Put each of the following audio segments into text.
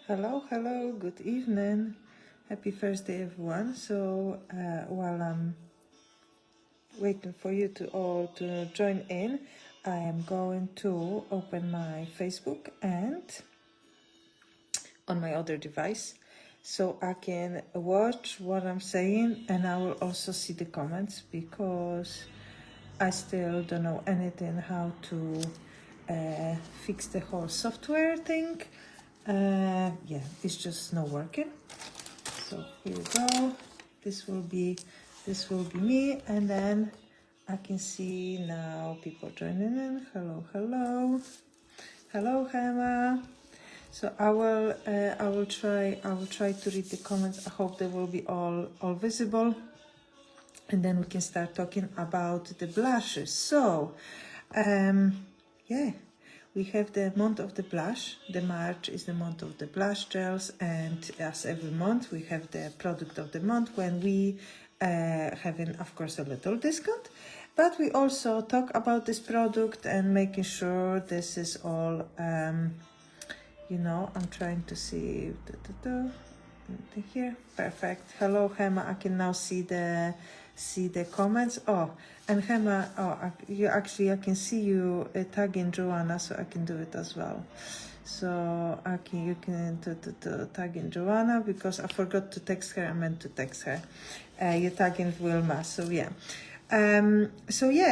Hello, good evening. Happy Thursday, everyone. So while I'm waiting for you to all to join in, I am going to open my Facebook and on my other device so I can watch what I'm saying, and I will also see the comments because I still don't know anything how to fix the whole software thing. Yeah, it's just not working. So here we go. This will be me, and then I can see now people joining in. Hello, Hema. So I will try to read the comments. I hope they will be all visible, and then we can start talking about the blushes. So yeah, we have the month of the blush. The March is the month of the blush gels, and as every month we have the product of the month when we having, of course, a little discount. But we also talk about this product and making sure this is all, you know, I'm trying to see here. Perfect. Hello, Hema. I can now see the comments. Oh, and Hema, I can see you tagging Joanna, so I can do it as well. So you can tag in Joanna because I forgot to text her. I meant to text her. You're tagging Wilma, so yeah.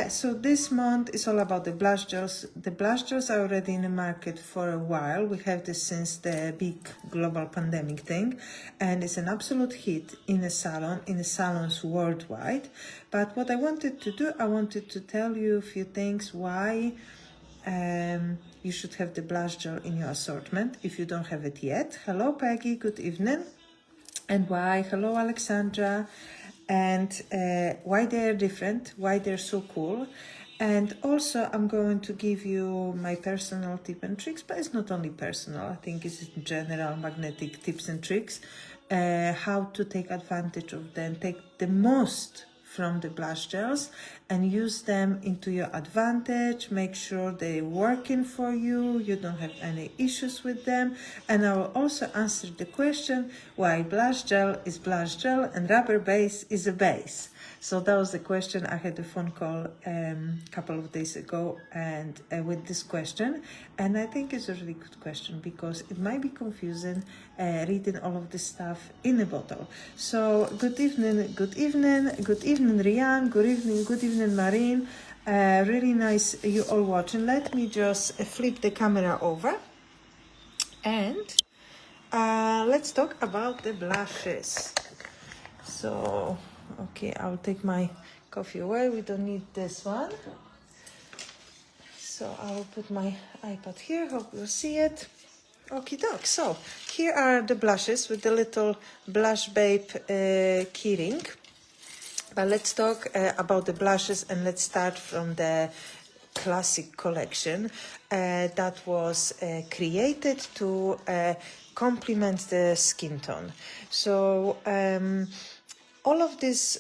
So this month is all about the blush gels. The blush gels are already in the market for a while. We have this since the big global pandemic thing, and it's an absolute hit in the salons worldwide. But what I wanted to do, I wanted to tell you a few things why you should have the blush gel in your assortment if you don't have it yet. Hello, Peggy. Good evening. And why? Hello, Alexandra. And why they're different, why they're so cool. And also I'm going to give you my personal tip and tricks, but it's not only personal, I think it's in general magnetic tips and tricks, how to take advantage of them, take the most from the blush gels and use them into your advantage. Make sure they're working for you, you don't have any issues with them. And I will also answer the question why blush gel is blush gel and rubber base is a base. So that was the question. I had a phone call a couple of days ago and with this question, and I think it's a really good question because it might be confusing reading all of this stuff in a bottle. So good evening, Rian, good evening, Marine. Really nice you all watching. Let me just flip the camera over and let's talk about the blushes. So okay, I'll take my coffee away. We don't need this one. So I'll put my iPad here. Hope you'll see it. Okie doke. So here are the blushes with the little blush babe keyring. But let's talk about the blushes, and let's start from the classic collection that was created to complement the skin tone. So all of these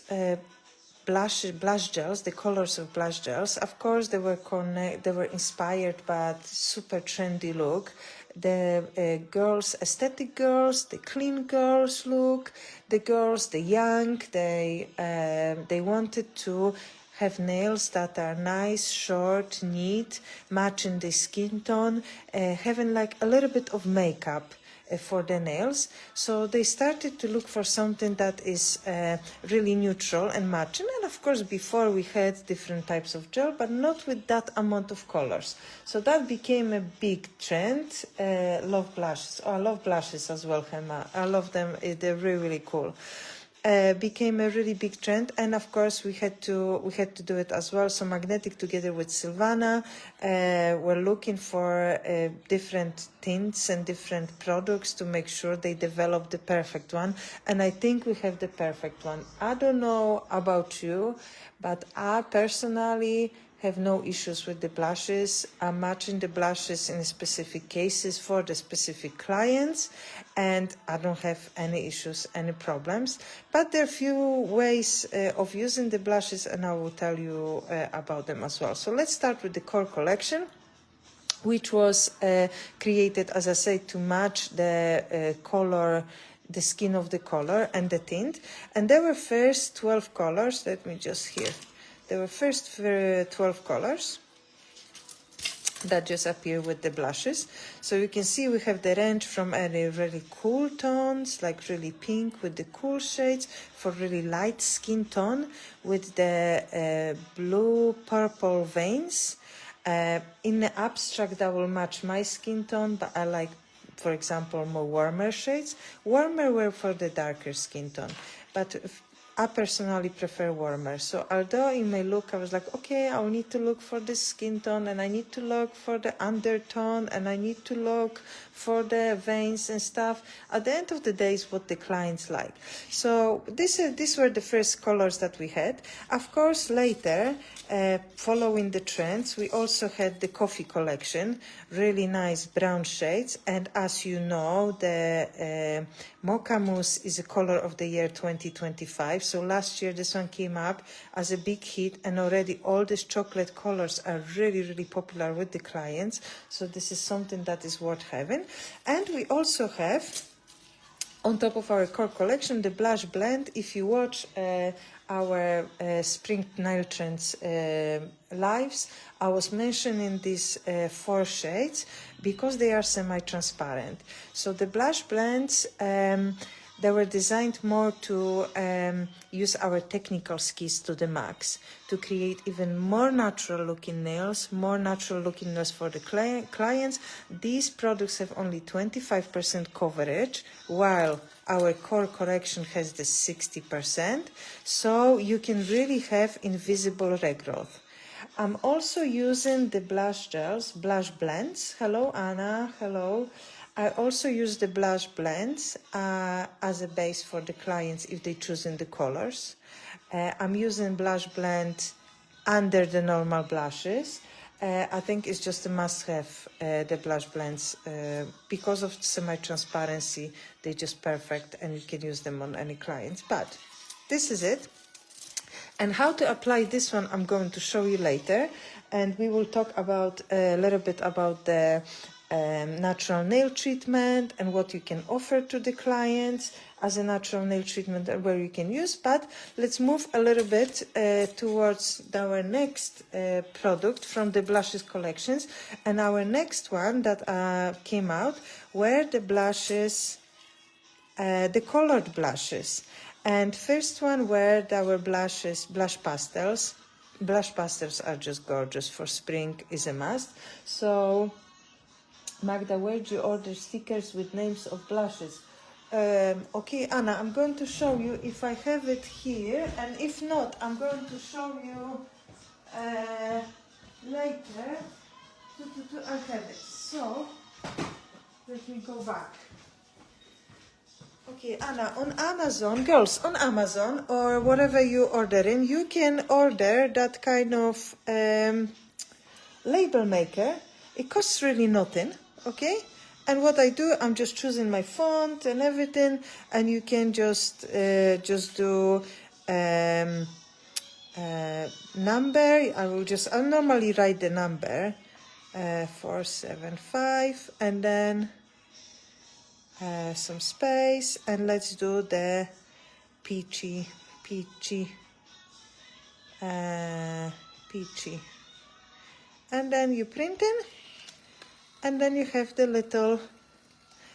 blush gels, the colors of blush gels, of course, they were inspired by super trendy look. The girls, aesthetic girls, the clean girls look, the girls, the young, they wanted to have nails that are nice, short, neat, matching the skin tone, having like a little bit of makeup for the nails. So they started to look for something that is really neutral and matching. And of course, before we had different types of gel, but not with that amount of colors. So that became a big trend. Love blushes. Oh, I love blushes as well, Hema. I love them. They're really, really cool. Became a really big trend, and of course we had to do it as well. So Magnetic, together with Silvana, were looking for different tints and different products to make sure they develop the perfect one, and I think we have the perfect one. I don't know about you, but I personally have no issues with the blushes. I'm matching the blushes in specific cases for the specific clients, and I don't have any issues, any problems. But there are few ways of using the blushes, and I will tell you about them as well. So let's start with the core collection. which was created, as I said, to match the color, the skin of the color and the tint. And there were first 12 colors. Let me just here. There were first 12 colors that just appear with the blushes. So you can see we have the range from any really cool tones, like really pink with the cool shades, for really light skin tone with the blue purple veins. In the abstract, that will match my skin tone, but I like, for example, more warmer shades. Warmer were for the darker skin tone, but I personally prefer warmer. So although in my look I was like, okay, I'll need to look for the skin tone, and I need to look for the undertone, and I need to look for the veins and stuff, at the end of the day is what the clients like. So these were the first colors that we had. Of course, later, following the trends, we also had the coffee collection, really nice brown shades. And as you know, the Mocha Mousse is a color of the year 2025. So last year this one came up as a big hit, and already all these chocolate colors are really, really popular with the clients. So this is something that is worth having. And we also have, on top of our core collection, the blush blend. If you watch our Spring Nail Trends lives, I was mentioning these 4 shades because they are semi-transparent. So the blush blends, they were designed more to use our technical skills to the max, to create even more natural looking nails, for the clients. These products have only 25% coverage, while our core correction has the 60%. So you can really have invisible regrowth. I'm also using the blush gels, blush blends. Hello, Anna. Hello. I also use the blush blends as a base for the clients if they choose in the colors. I'm using blush blend under the normal blushes. I think it's just a must-have, the blush blends. Because of semi-transparency, they're just perfect, and you can use them on any clients. But this is it. And how to apply this one, I'm going to show you later. And we will talk about a little bit about the natural nail treatment and what you can offer to the clients as a natural nail treatment and where you can use. But let's move a little bit towards our next product from the blushes collections. And our next one that came out were the blushes, the colored blushes. And first one were our blushes, blush pastels. Blush pastels are just gorgeous. For spring is a must. So Magda, where do you order stickers with names of blushes? Okay, Anna, I'm going to show you if I have it here, and if not, I'm going to show you later. I have it. So let me go back. Okay, Anna, on Amazon, girls, on Amazon or whatever you're ordering, you can order that kind of label maker. It costs really nothing, okay? And what I do, I'm just choosing my font and everything, and you can just do number. I'll normally write the number 475, and then some space, and let's do the peachy, and then you print in, and then you have the little,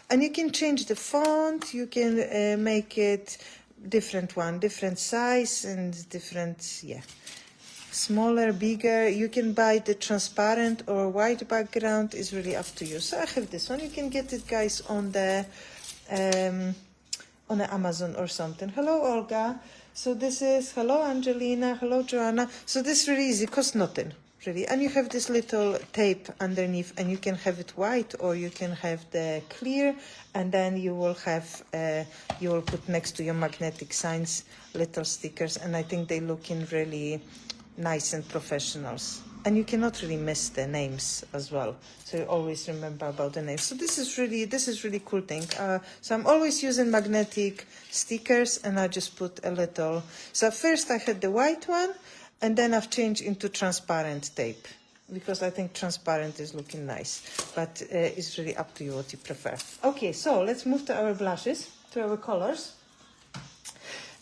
and you can change the font, you can make it different size and different, yeah, smaller, bigger. You can buy the transparent or white background, is really up to you. So I have this one. You can get it, guys, on the Amazon or something. Hello, Olga. So this is, hello, Angelina. Hello, Joanna. So this really easy, costs nothing, really. And you have this little tape underneath, and you can have it white or you can have the clear, and then you will have, you will put next to your magnetic signs little stickers, and I think they look in really nice and professionals. And you cannot really miss the names as well, so you always remember about the names. So this is really cool thing. So I'm always using magnetic stickers, and I just put a little. So first I had the white one, and then I've changed into transparent tape. because I think transparent is looking nice, but it's really up to you what you prefer. Okay, so let's move to our blushes, to our colors.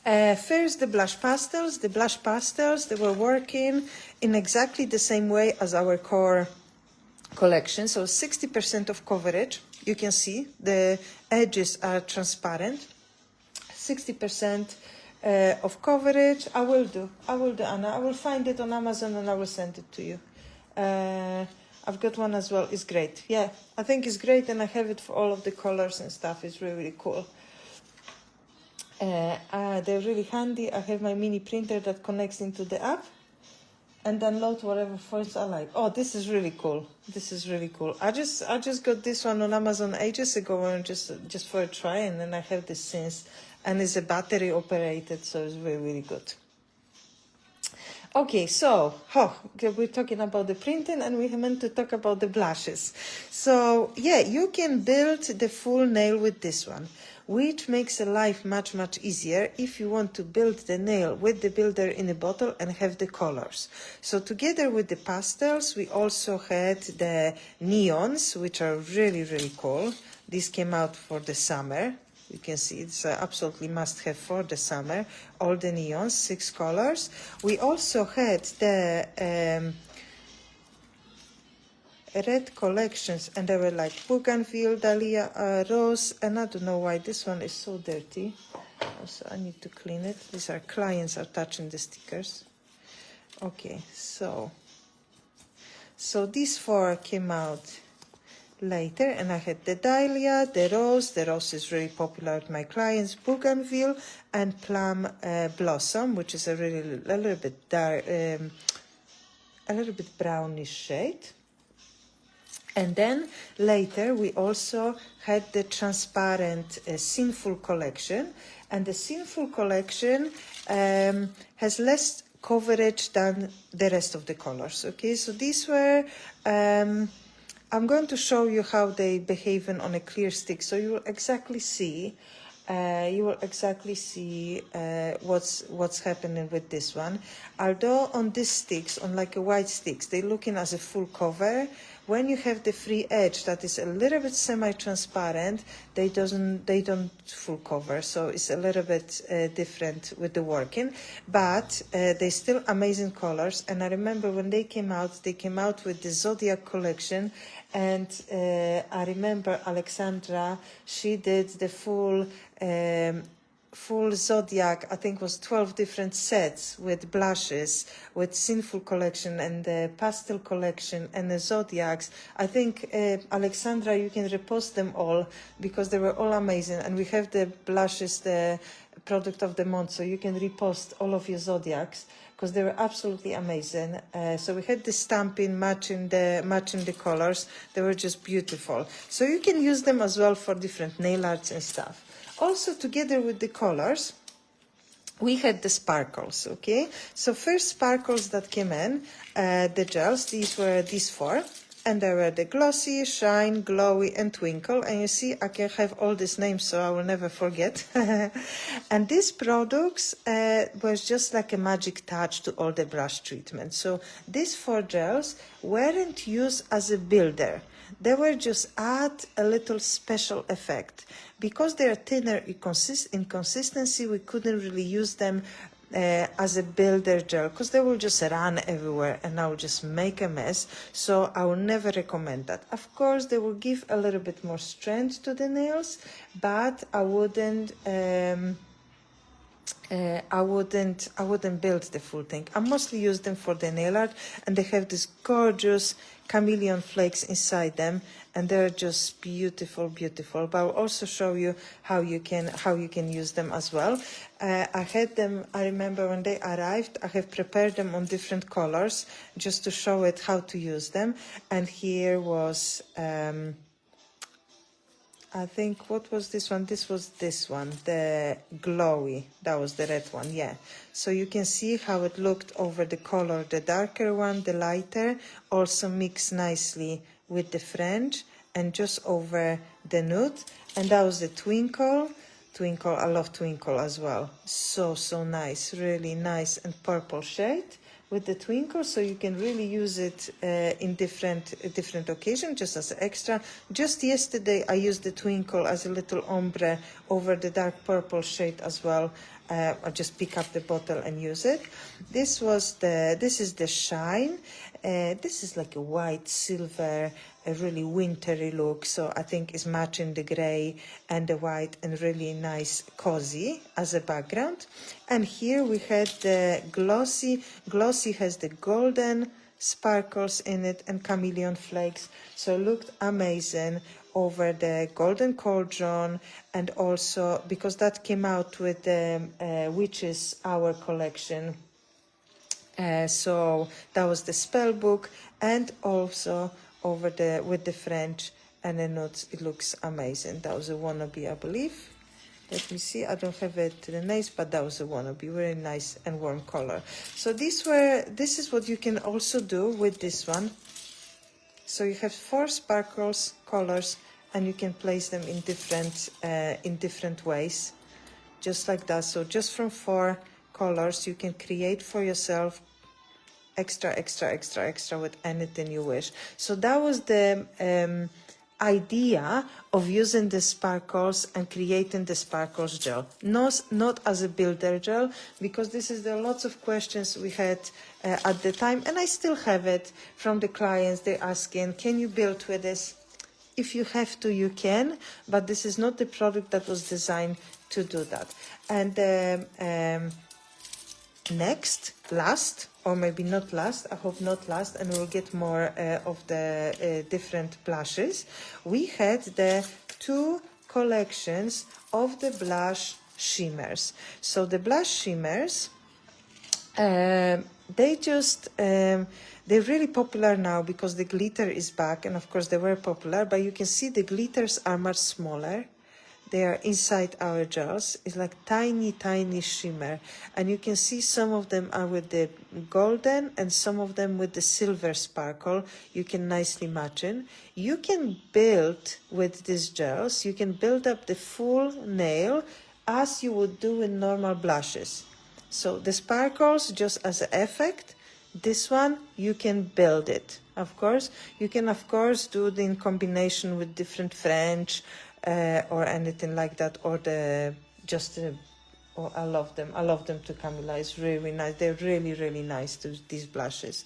First, the blush pastels. The blush pastels, they were working in exactly the same way as our core collection. So 60% of coverage. You can see the edges are transparent. 60% of coverage. I will do, Anna. I will find it on Amazon and I will send it to you. I've got one as well. It's great. Yeah, I think it's great, and I have it for all of the colors and stuff. It's really, really cool. They're really handy. I have my mini printer that connects into the app and download whatever fonts I like. Oh, this is really cool. This is really cool. I just got this one on Amazon ages ago, and just for a try, and then I have this since, and it's a battery operated, so it's really, really good. Okay, so we're talking about the printing, and we meant to talk about the blushes. So yeah, you can build the full nail with this one, which makes the life much, much easier if you want to build the nail with the builder in a bottle and have the colors. So together with the pastels, we also had the neons, which are really, really cool. These came out for the summer. You can see it's absolutely must have for the summer. All the neons, 6 colors. We also had the red collections, and they were like bougainville, dahlia, rose, and I don't know why this one is so dirty. Also, I need to clean it. These are clients are touching the stickers. Okay, so these 4 came out later, and I had the dahlia, the rose. The rose is really popular with my clients, bougainville, and plum blossom, which is a little bit dark, a little bit brownish shade. And then later we also had the transparent Sinful collection, and the Sinful collection has less coverage than the rest of the colors. Okay, so these were I'm going to show you how they behave on a clear stick, so you will exactly see what's happening with this one. Although on these sticks, on like a white sticks, they're looking as a full cover. When you have the free edge that is a little bit semi-transparent, they don't full cover, so it's a little bit different with the working, but they're still amazing colors. And I remember when they came out with the Zodiac collection, and I remember Alexandra, she did the full Zodiac, I think was 12 different sets with blushes, with Sinful collection and the pastel collection and the Zodiacs. I think, Alexandra, you can repost them all because they were all amazing. And we have the blushes, the product of the month, so you can repost all of your Zodiacs because they were absolutely amazing. So we had the stamping matching the colors. They were just beautiful. So you can use them as well for different nail arts and stuff. Also, together with the colors, we had the sparkles, okay? So first sparkles that came in, the gels, these were these 4. And there were the glossy, shine, glowy, and twinkle. And you see, I can have all these names, so I will never forget. And these products was just like a magic touch to all the brush treatments. So these 4 gels weren't used as a builder. They were just add a little special effect. Because they are thinner in consistency, we couldn't really use them as a builder gel because they will just run everywhere and I will just make a mess. So I will never recommend that. Of course, they will give a little bit more strength to the nails, but I wouldn't build the full thing. I mostly use them for the nail art, and they have this gorgeous chameleon flakes inside them, and they're just beautiful, beautiful. But I'll also show you how you can use them as well. I had them, I remember when they arrived, I have prepared them on different colors just to show it how to use them. And here was I think, what was this one? This was this one, the glowy. That was the red one, yeah. So you can see how it looked over the color. The darker one, the lighter, also mixed nicely with the French and just over the nude. And that was the twinkle. I love twinkle as well. So nice, really nice and purple shade. with the twinkle, so you can really use it in different occasions, just as extra. Just yesterday I used the twinkle as a little ombre over the dark purple shade as well. I'll just pick up the bottle and use it. This is the shine. This is like a white silver, a really wintry look, so I think it's matching the gray and the white, and really nice cozy as a background. And here we had the glossy has the golden sparkles in it and chameleon flakes, so it looked amazing over the golden cauldron. And also because that came out with the Witches Hour collection, so that was the spell book, and also over the with the French and the notes. It looks amazing. That was a wannabe, I believe. Let me see, I don't have it to the nails, but that was a wannabe, very nice and warm color. So this is what you can also do with this one. So you have 4 sparkles colors, and you can place them in different ways, just like that. So just from 4 colors you can create for yourself extra with anything you wish. So that was the idea of using the sparkles and creating the sparkles gel, not as a builder gel, because this is, there are lots of questions we had at the time, and I still have it from the clients. They're asking, can you build with this? If you have to, you can, but this is not the product that was designed to do that. And last, or maybe not last, I hope not last, and we'll get more of the different blushes. We had the 2 collections of the blush shimmers. So the blush shimmers, they're really popular now because the glitter is back, and of course they were popular, but you can see the glitters are much smaller. They are inside our gels. It's like tiny shimmer, and you can see some of them are with the golden and some of them with the silver sparkle. You can nicely match in. You can build with these gels, you can build up the full nail as you would do in normal blushes. So the sparkles just as an effect. This one, you can build it. Of course, you can do it in combination with different French or anything like that, or oh, I love them to Camilla. It's really nice. They're really nice, these blushes.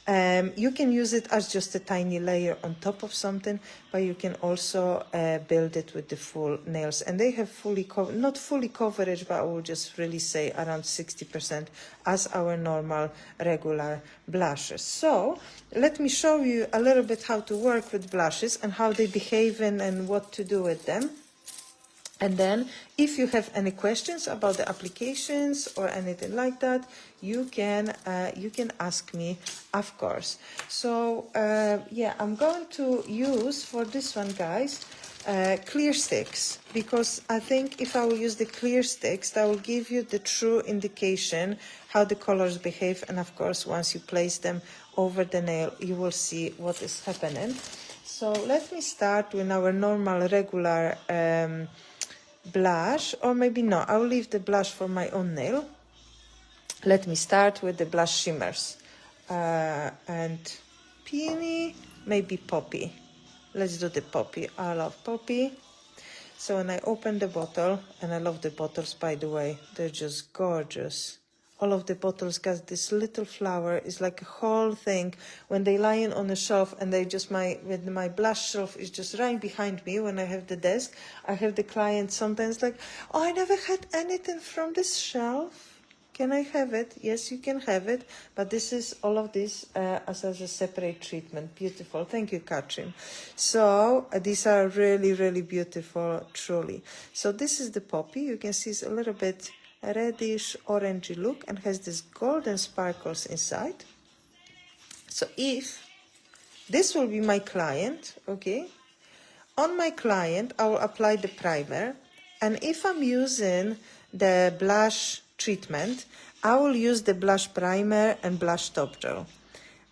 You can use it as just a tiny layer on top of something, but you can also build it with the full nails. And they have not fully coverage, but I will just really say around 60% as our normal regular blushes. So let me show you a little bit how to work with blushes and how they behave and what to do with them. And then if you have any questions about the applications or anything like that, you can ask me, of course. So yeah, I'm going to use for this one, guys, clear sticks, because I think if I will use the clear sticks, that will give you the true indication how the colors behave. And of course, once you place them over the nail, you will see what is happening. So let me start with our normal regular blush, or maybe no, I'll leave the blush for my own nail. Let me start with the blush shimmers and peony, maybe poppy. Let's do the poppy. I love poppy. So when I open the bottle, and I love the bottles, by the way, they're just gorgeous. All of the bottles got this little flower. It's like a whole thing. When they lying on the shelf, and they just with my blush shelf is just right behind me. When I have the desk, I have the client sometimes like, oh, I never had anything from this shelf. Can I have it? Yes, you can have it. But this is all of this as a separate treatment. Beautiful. Thank you, Katrin. So these are really beautiful, truly. So this is the poppy. You can see it's a little bit reddish orangey look and has this golden sparkles inside. So if this will be my client, okay, on my client I will apply the primer, and if I'm using the blush treatment, I will use the blush primer and blush top gel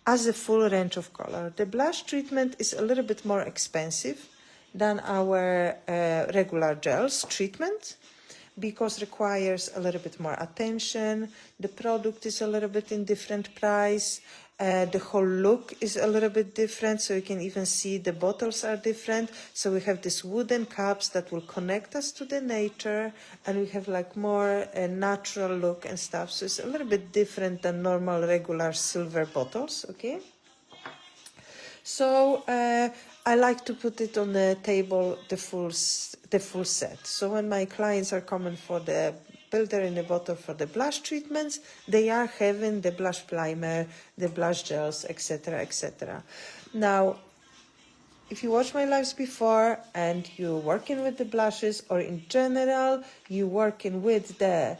as a full range of color. The blush treatment is a little bit more expensive than our regular gels treatment, because requires a little bit more attention. The product is a little bit in different price. The whole look is a little bit different, so you can even see the bottles are different. So we have these wooden cups that will connect us to the nature, and we have like more natural look and stuff. So it's a little bit different than normal regular silver bottles, okay? So I like to put it on the table, the full set. So when my clients are coming for the builder in a bottle for the blush treatments, they are having the blush primer, the blush gels, etc., etc. Now, if you watch my lives before and you're working with the blushes, or in general you're working with the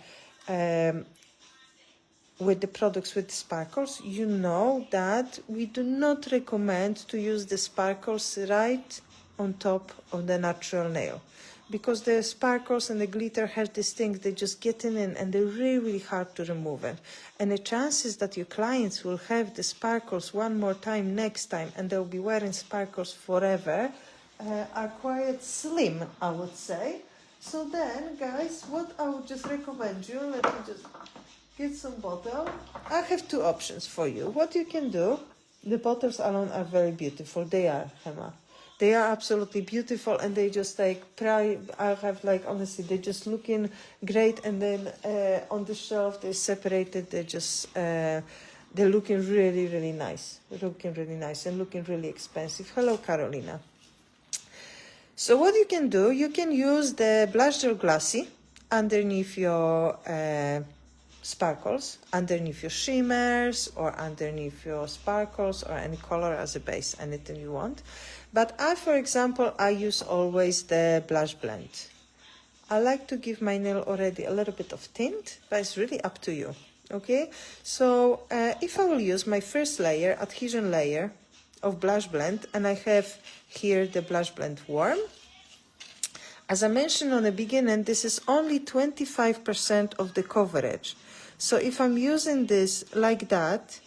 products with sparkles, you know that we do not recommend to use the sparkles right on top of the natural nail, because the sparkles and the glitter have this thing, they just get in and they're really, really hard to remove it. And the chances that your clients will have the sparkles one more time next time and they'll be wearing sparkles forever are quite slim, I would say. So then, guys, what I would just recommend you, let me just get some bottle. I have two options for you. What you can do, the bottles alone are very beautiful. They are, Emma. They are absolutely beautiful, and they just like, I have like, honestly, they're just looking great. And then on the shelf, they're separated. They're just, they're looking really, really nice. Looking really nice and looking really expensive. Hello, Carolina. So what you can do, you can use the blush gel glassy underneath your sparkles, underneath your shimmers, or underneath your sparkles, or any color as a base, anything you want. But I, for example, I use always the blush blend. I like to give my nail already a little bit of tint, but it's really up to you, okay? So if I will use my first layer, adhesion layer of blush blend, and I have here the blush blend warm. As I mentioned on the beginning, this is only 25% of the coverage. So if I'm using this like that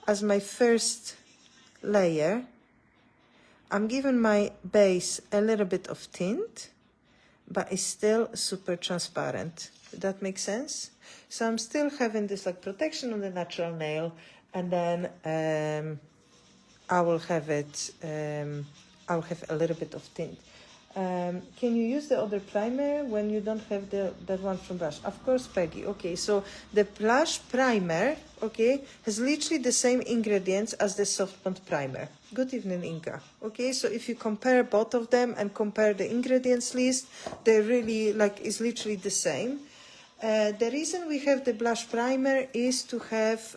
as my first layer, I'm giving my base a little bit of tint, but it's still super transparent. Does that make sense? So I'm still having this like protection on the natural nail, and then I will have it, I'll have a little bit of tint. Can you use the other primer when you don't have that one from Blush? Of course, Peggy. Okay, so the Blush primer, okay, has literally the same ingredients as the Soft Bond primer. Good evening, Inga. Okay, so if you compare both of them and compare the ingredients list, they're really like, it's literally the same. The reason we have the blush primer is to have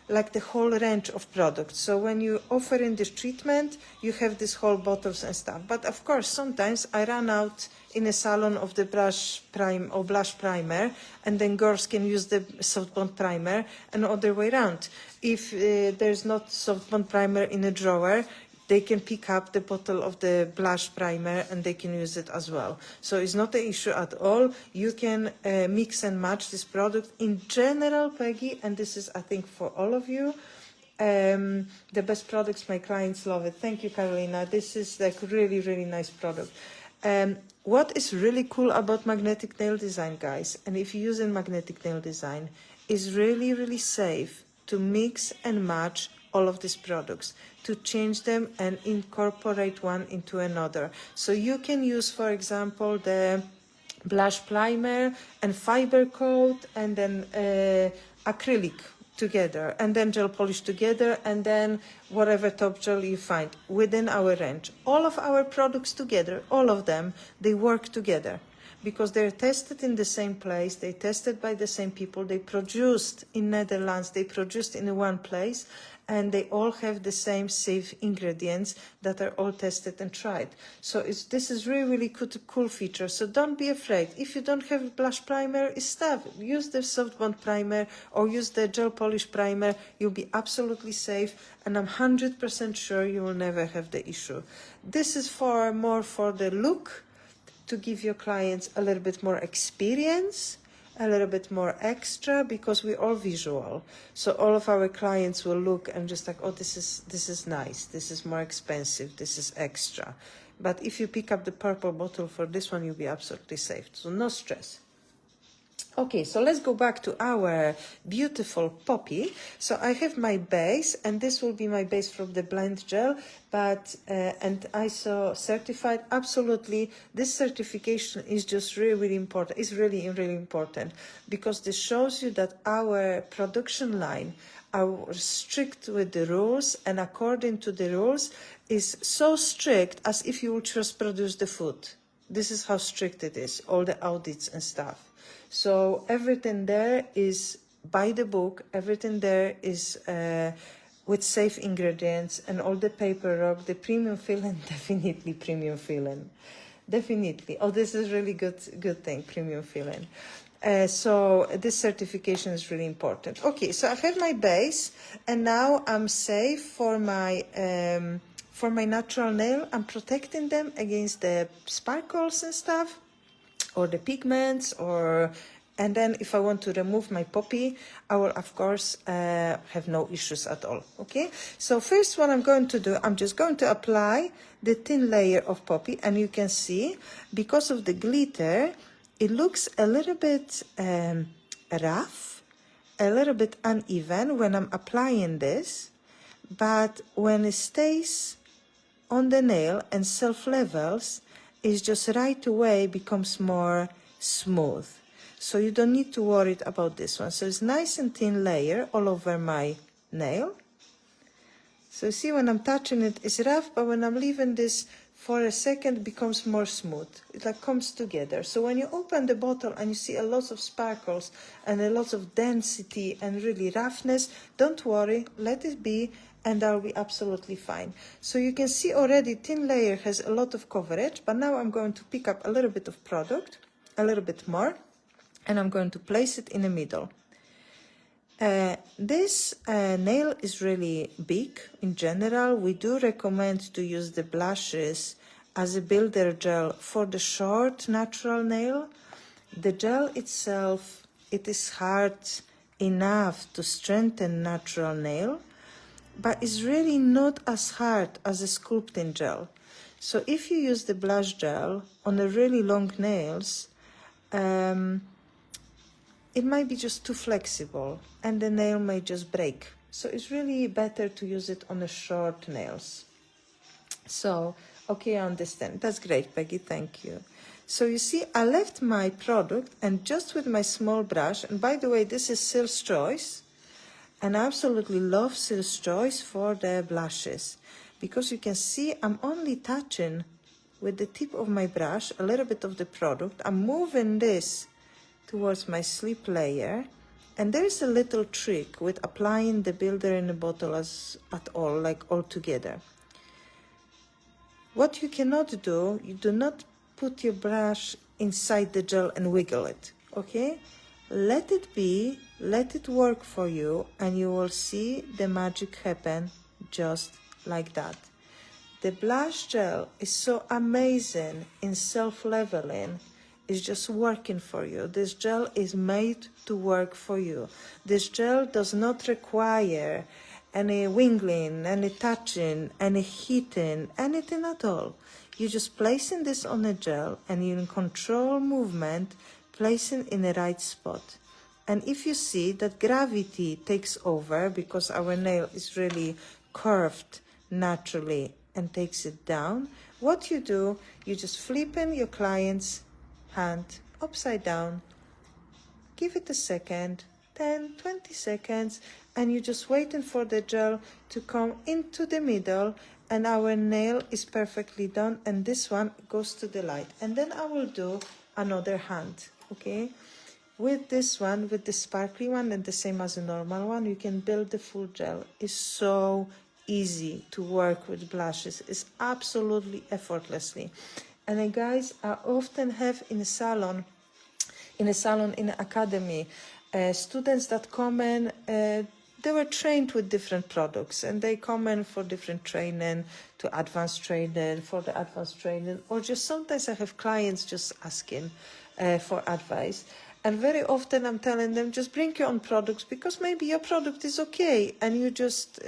like the whole range of products. So when you offer in this treatment, you have this whole bottles and stuff. But of course, sometimes I run out in a salon of the blush primer, and then girls can use the soft bond primer, and other way around. If there's not soft bond primer in a drawer, they can pick up the bottle of the blush primer and they can use it as well. So it's not an issue at all. You can mix and match this product. In general, Peggy, and this is, I think, for all of you, the best products, my clients love it. Thank you, Carolina. This is like really, really nice product. What is really cool about magnetic nail design, guys, and if you're using magnetic nail design, is really, really safe to mix and match all of these products, to change them and incorporate one into another. So you can use, for example, the blush primer and fiber coat, and then acrylic together, and then gel polish together, and then whatever top gel you find within our range. All of our products together, all of them, they work together, because they're tested in the same place, they tested by the same people, they produced in Netherlands, they produced in one place, and they all have the same safe ingredients that are all tested and tried. So this is really, really cool feature. So don't be afraid. If you don't have blush primer, it's stuff. Use the soft bond primer or use the gel polish primer. You'll be absolutely safe, and I'm 100% sure you will never have the issue. This is more for the look, to give your clients a little bit more experience, a little bit more extra, because we're all visual. So all of our clients will look and just like, oh, this is nice, this is more expensive, this is extra. But if you pick up the purple bottle for this one, you'll be absolutely safe. So no stress. Okay, so let's go back to our beautiful poppy. So I have my base, and this will be my base from the blend gel, but and ISO certified. Absolutely, this certification is just really, really important. It's really, really important because this shows you that our production line are strict with the rules, and according to the rules is so strict as if you would just produce the food. This is how strict it is, all the audits and stuff. So everything there is by the book, everything there is with safe ingredients, and all the paper rock, the premium filling, definitely premium filling. Definitely. Oh, this is really good thing, premium filling. So this certification is really important. Okay, so I have my base, and now I'm safe for my natural nail. I'm protecting them against the sparkles and stuff, or the pigments, and then if I want to remove my poppy, I will of course have no issues at all. Okay, so first what I'm going to do, I'm just going to apply the thin layer of poppy, and you can see because of the glitter it looks a little bit rough, a little bit uneven when I'm applying this, but when it stays on the nail and self-levels, it just right away becomes more smooth. So you don't need to worry about this one. So it's nice and thin layer all over my nail. So you see when I'm touching it, it's rough, but when I'm leaving this for a second, it becomes more smooth. It like comes together. So when you open the bottle and you see a lot of sparkles and a lot of density and really roughness, don't worry, let it be, and that'll be absolutely fine. So you can see already thin layer has a lot of coverage, but now I'm going to pick up a little bit of product, a little bit more, and I'm going to place it in the middle. This nail is really big. In general, we do recommend to use the blushes as a builder gel for the short natural nail. The gel itself, it is hard enough to strengthen natural nail, but it's really not as hard as a sculpting gel. So if you use the blush gel on the really long nails, it might be just too flexible and the nail may just break. So it's really better to use it on the short nails. So, okay, I understand. That's great, Peggy, thank you. So you see, I left my product, and just with my small brush, and by the way, this is Sil's Choice, and I absolutely love Sil's Choice for the blushes, because you can see I'm only touching with the tip of my brush a little bit of the product. I'm moving this towards my slip layer, and there's a little trick with applying the builder in the bottle at all, like all together. What you cannot do, you do not put your brush inside the gel and wiggle it, okay? Let it be, let it work for you, and you will see the magic happen just like that. The blush gel is so amazing in self-leveling. It's just working for you. This gel is made to work for you. This gel does not require any wiggling, any touching, any heating, anything at all. You're just placing this on a gel, and you control movement, placing in the right spot. And if you see that gravity takes over because our nail is really curved naturally and takes it down, what you do, you just flip in your client's hand upside down, give it a second, 10, 20 seconds, and you're just waiting for the gel to come into the middle, and our nail is perfectly done, and this one goes to the light. And then I will do another hand, okay? With this one, with the sparkly one, and the same as a normal one, you can build the full gel. It's so easy to work with blushes. It's absolutely effortlessly. And then guys, I often have in a salon, in an academy, students that come in, they were trained with different products, and they come in for different training, to advanced training, for the advanced training, or just sometimes I have clients just asking for advice. And very often I'm telling them, just bring your own products, because maybe your product is okay and you just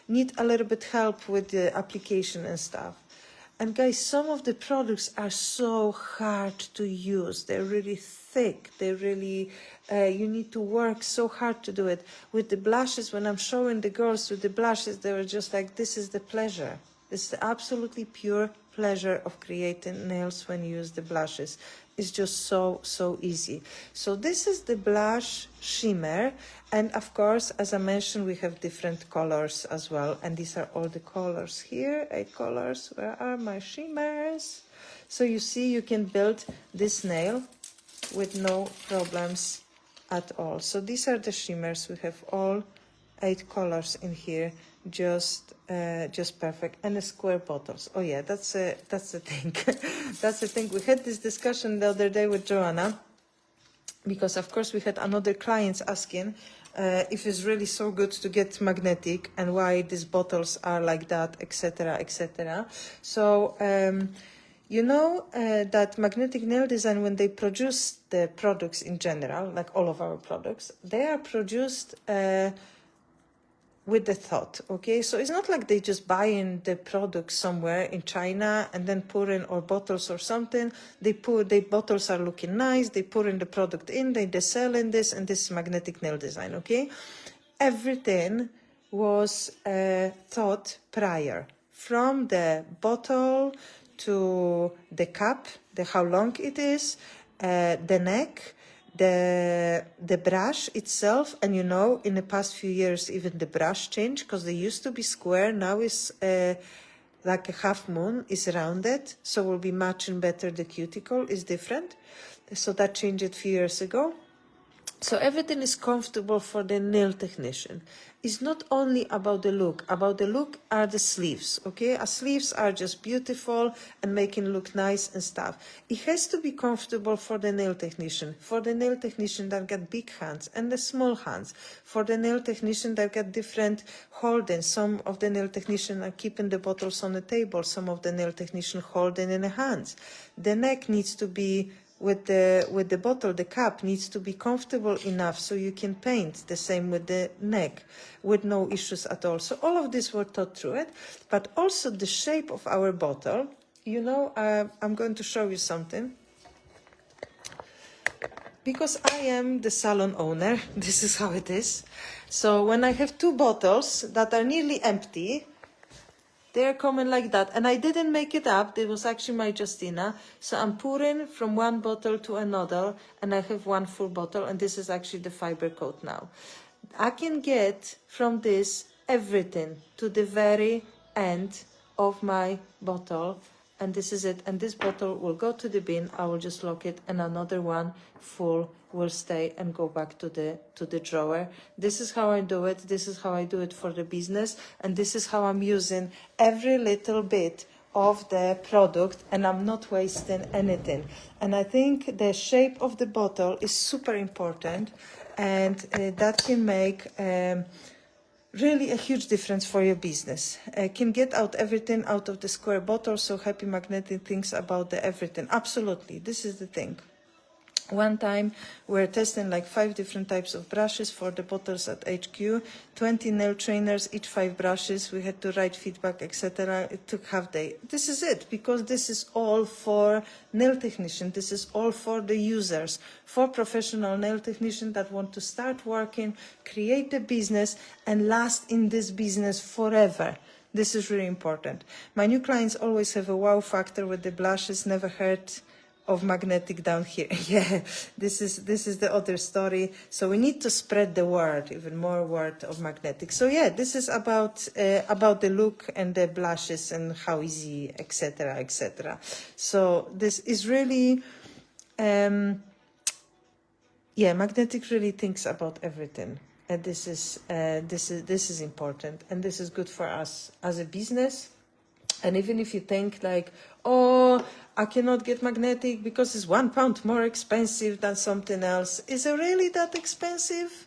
need a little bit help with the application and stuff. And guys, some of the products are so hard to use. They're really thick. They're really, you need to work so hard to do it. With the blushes, when I'm showing the girls with the blushes, they were just like, this is the pleasure. This is the absolutely pure pleasure of creating nails when you use the blushes. It's just so easy. So this is the blush shimmer, and of course, as I mentioned, we have different colors as well, and these are all the colors here, 8 colors. Where are my shimmers? So you see, you can build this nail with no problems at all. So these are the shimmers. We have all 8 colors in here, just perfect. And the square bottles. Oh yeah, that's the thing. That's the thing. We had this discussion the other day with Joanna, because of course we had another clients asking if it's really so good to get magnetic and why these bottles are like that, etc., etc. So you know that magnetic nail design, when they produce the products in general, like all of our products, they are produced with the thought, okay? So it's not like they just buy in the product somewhere in China and then pour in, or bottles or something. The bottles are looking nice, they pour in the product in, they sell in this, and this is magnetic nail design, okay? Everything was thought prior, from the bottle to the cap, how long it is, the neck, the brush itself. And you know, in the past few years, even the brush changed, because they used to be square, now is like a half moon, is rounded, so will be matching better. The cuticle is different, so that changed a few years ago. So everything is comfortable for the nail technician. It's not only about the look. About the look are the sleeves, okay? Our sleeves are just beautiful and making look nice and stuff. It has to be comfortable for the nail technician. For the nail technician that got big hands and the small hands. For the nail technician that got different holding. Some of the nail technicians are keeping the bottles on the table. Some of the nail technician holding in the hands. The neck needs to be with the bottle, the cap needs to be comfortable enough so you can paint. The same with the neck, with no issues at all. So all of this were thought through it, but also the shape of our bottle. You know, I'm going to show you something. Because I am the salon owner, this is how it is. So when I have 2 bottles that are nearly empty, they're coming like that, and I didn't make it up. It was actually my Justina. So I'm pouring from one bottle to another, and I have 1 full bottle, and this is actually the fiber coat now. I can get from this everything to the very end of my bottle, and this is it. And this bottle will go to the bin. I will just lock it, and another one full will stay and go back to the drawer. This is how I do it. This is how I do it for the business, and this is how I'm using every little bit of the product, and I'm not wasting anything. And I think the shape of the bottle is super important, and that can make really a huge difference for your business. Can get out everything out of the square bottle. So Happy Magnetic thinks about the everything. Absolutely, this is the thing. One time we're testing like 5 different types of brushes for the bottles at HQ, 20 nail trainers, each 5 brushes. We had to write feedback, etc. It took half day. This is it, because this is all for nail technicians. This is all for the users, for professional nail technicians that want to start working, create a business, and last in this business forever. This is really important. My new clients always have a wow factor with the blushes. Never heard of magnetic down here. Yeah, this is the other story. So we need to spread the word, even more word of magnetic. So yeah, this is about the look and the blushes and how easy, etc., etc. So this is really yeah, magnetic really thinks about everything, and this is important, and this is good for us as a business. And even if you think like, oh, I cannot get magnetic because it's £1 more expensive than something else. Is it really that expensive?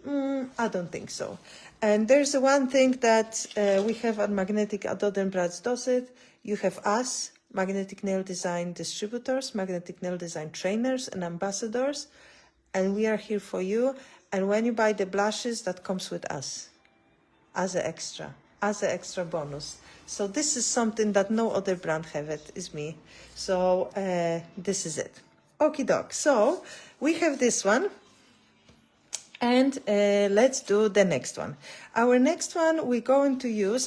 I don't think so. And there's one thing that we have at Magnetic at Odenbratz does it. You have us, Magnetic Nail Design distributors, Magnetic Nail Design trainers and ambassadors. And we are here for you. And when you buy the blushes, that comes with us as an extra. as an extra bonus. So this is something that no other brand have it, is me. So this is it. Okie doke. So we have this one. And let's do the next one. Our next one I'm going to use,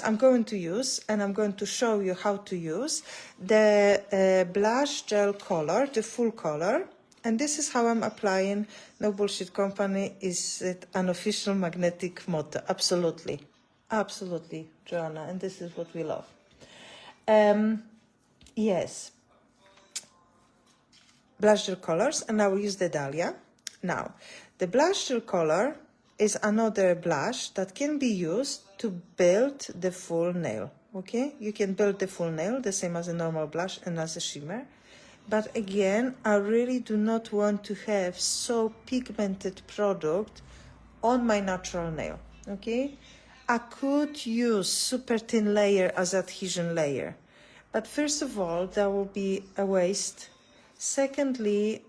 and I'm going to show you how to use the blush gel color, the full color. And this is how I'm applying. No Bullshit Company. Is it an official magnetic motto? Absolutely. Absolutely, Joanna. And this is what we love. Yes. Blush gel colors, and I will use the Dahlia. Now, the blush gel color is another blush that can be used to build the full nail, okay? You can build the full nail, the same as a normal blush and as a shimmer. But again, I really do not want to have so pigmented product on my natural nail, okay? I could use super thin layer as adhesion layer. But first of all, that will be a waste. Secondly,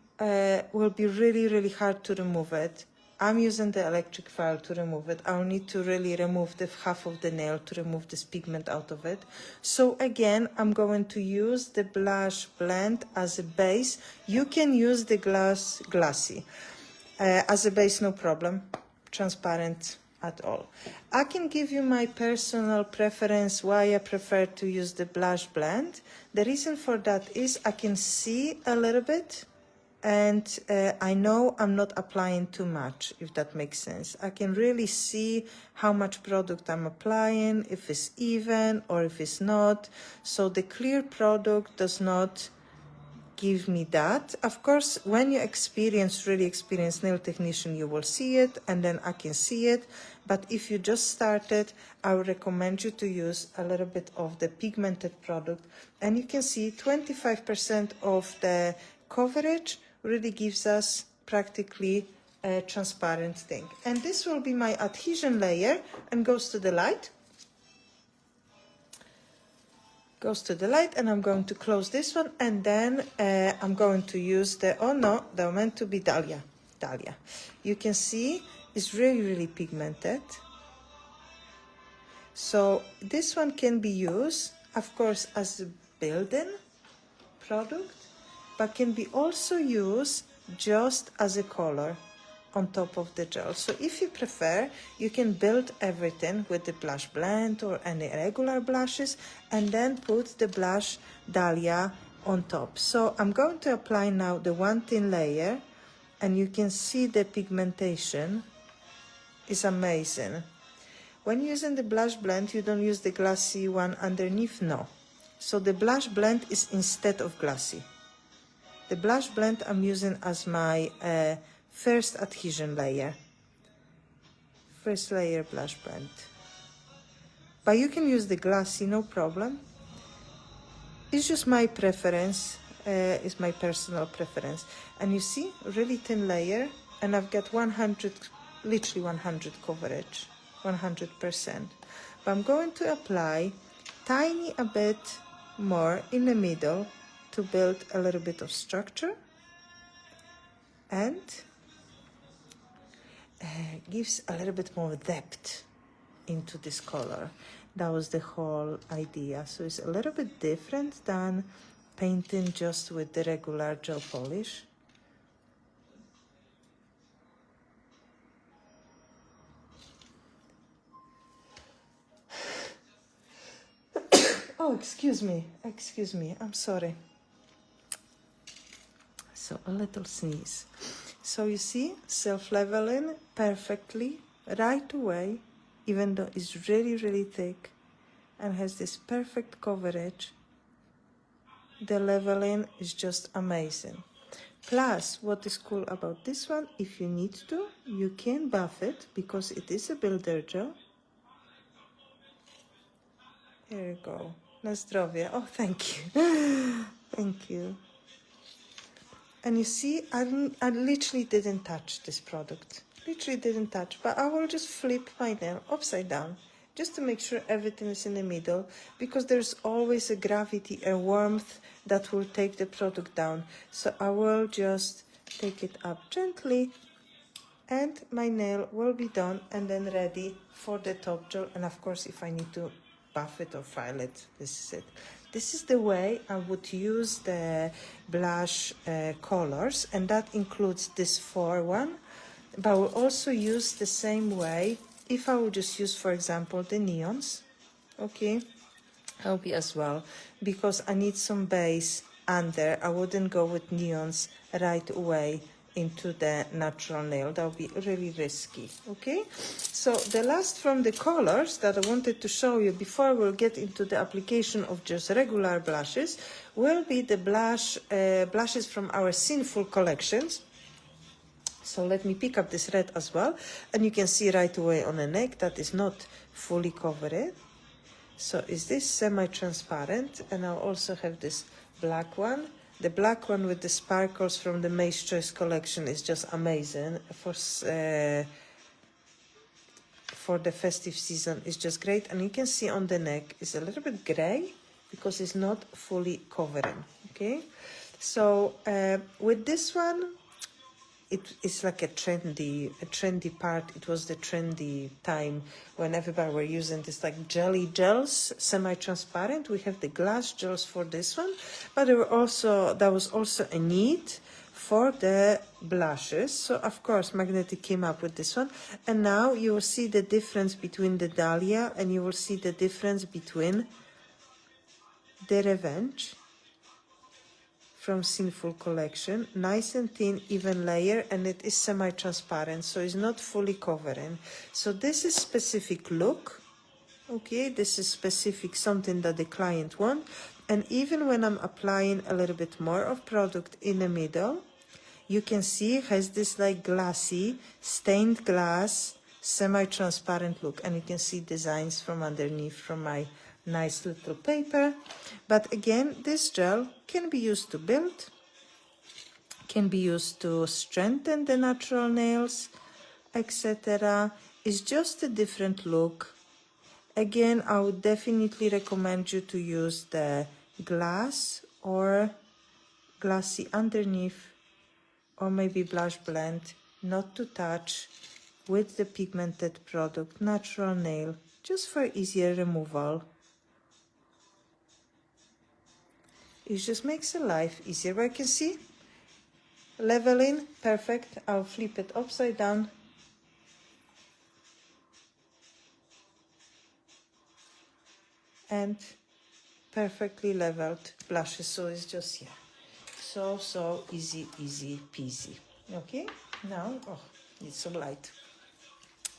will be really, really hard to remove it. I'm using the electric file to remove it. I'll need to really remove the half of the nail to remove this pigment out of it. So again, I'm going to use the blush blend as a base. You can use the glassy as a base, no problem. Transparent at all. I can give you my personal preference why I prefer to use the blush blend. The reason for that is I can see a little bit, and I know I'm not applying too much, if that makes sense. I can really see how much product I'm applying, if it's even or if it's not. So the clear product does not give me that. Of course, when you really experienced nail technician, you will see it, and then I can see it. But if you just started, I would recommend you to use a little bit of the pigmented product. And you can see 25% of the coverage really gives us practically a transparent thing. And this will be my adhesion layer and goes to the light. Goes to the light, and I'm going to close this one, and then I'm going to use the, oh no, they're meant to be Dahlia. You can see it's really, really pigmented. So this one can be used, of course, as a building product, but can be also used just as a color on top of the gel. So if you prefer, you can build everything with the blush blend or any regular blushes, and then put the blush Dahlia on top. So I'm going to apply now the one thin layer, and you can see the pigmentation is amazing. When using the blush blend, you don't use the glassy one underneath, no. So the blush blend is instead of glassy. The blush blend I'm using as my first adhesion layer. First layer blush blend. But you can use the glassy, no problem. It's just my preference, it's my personal preference. And you see, really thin layer, and I've got 100, literally 100 coverage, 100%. But I'm going to apply tiny a bit more in the middle to build a little bit of structure, and gives a little bit more depth into this color. That was the whole idea. So it's a little bit different than painting just with the regular gel polish. Oh, excuse me, I'm sorry. So a little sneeze. So you see, self-leveling perfectly right away, even though it's really, really thick and has this perfect coverage. The leveling is just amazing. Plus, what is cool about this one, if you need to, you can buff it because it is a builder gel. Here you go. Na zdrowie. Oh, thank you. Thank you. And you see, I literally didn't touch this product. Literally didn't touch, but I will just flip my nail upside down just to make sure everything is in the middle, because there's always a gravity, a warmth that will take the product down. So I will just take it up gently and my nail will be done and then ready for the top gel. And of course, if I need to buff it or file it, this is it. This is the way I would use the blush colors, and that includes this 4 but I will also use the same way if I would just use, for example, the neons. Okay, I'll be as well, because I need some base under. I wouldn't go with neons right away into the natural nail. That would be really risky. Okay, so the last from the colors that I wanted to show you before we'll get into the application of just regular blushes will be the blushes from our Sinful collections. So let me pick up this red as well, and you can see right away on the neck that is not fully covered. So is this semi-transparent, and I'll also have this black one. The black one with the sparkles from the May's Choice collection is just amazing for the festive season. It's just great, and you can see on the neck it's a little bit gray because it's not fully covering. Okay, so with this one, it's like a trendy part. It was the trendy time when everybody were using this like jelly gels, semi-transparent. We have the glass gels for this one, but there was also a need for the blushes. So of course Magnetic came up with this one, and now you will see the difference between the Dahlia and you will see the difference between the Revenge from Sinful collection. Nice and thin, even layer, and it is semi-transparent, so it's not fully covering. So this is specific look. Okay, this is specific something that the client want. And even when I'm applying a little bit more of product in the middle, you can see it has this like glassy, stained glass, semi-transparent look, and you can see designs from underneath from my nice little paper. But again, this gel can be used to build, can be used to strengthen the natural nails, etc. It's just a different look. Again, I would definitely recommend you to use the glass or glassy underneath, or maybe blush blend, not to touch with the pigmented product, natural nail, just for easier removal. It just makes the life easier. But I can see leveling, perfect. I'll flip it upside down. And perfectly leveled blushes. So it's just, yeah, so easy peasy. Okay, now, oh, it's so light.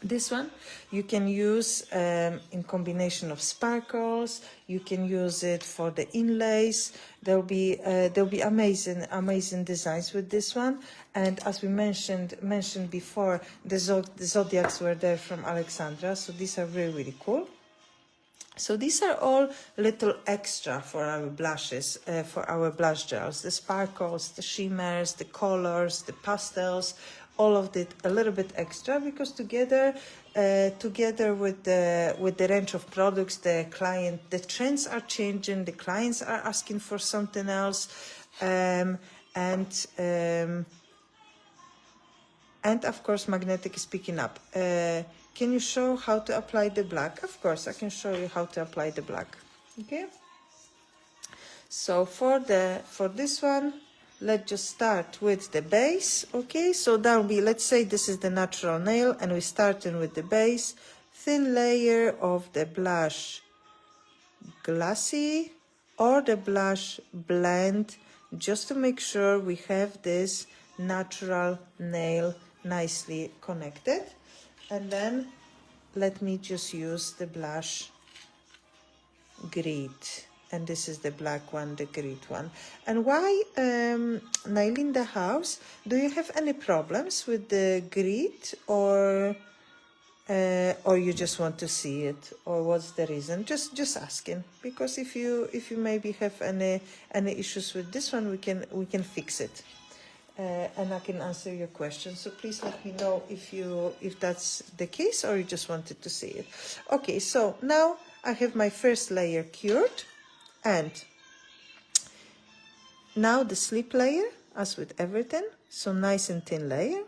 This one you can use in combination of sparkles. You can use it for the inlays. There'll be amazing designs with this one. And as we mentioned before, the zodiacs were there from Alexandra, so these are really cool. So these are all little extra for our blushes, for our blush gels. The sparkles, the shimmers, the colors, the pastels, all of it a little bit extra, because together with the range of products, the trends are changing, the clients are asking for something else, and of course Magnetic is picking up. Can you show how to apply the black? Of course, I can show you how to apply the black. Okay. So for this one, let's just start with the base. Okay. So that'll be, let's say this is the natural nail, and we're starting with the base, thin layer of the blush glassy or the blush blend, just to make sure we have this natural nail nicely connected. And then let me just use the blush grid, and this is the black one, the grid one. And why nailing the house? Do you have any problems with the grid, or you just want to see it, or what's the reason? Just asking, because if you maybe have any issues with this one, we can fix it. And I can answer your question. So please let me know if that's the case, or you just wanted to see it. Okay, so now I have my first layer cured, and now the slip layer, as with everything. So nice and thin layer.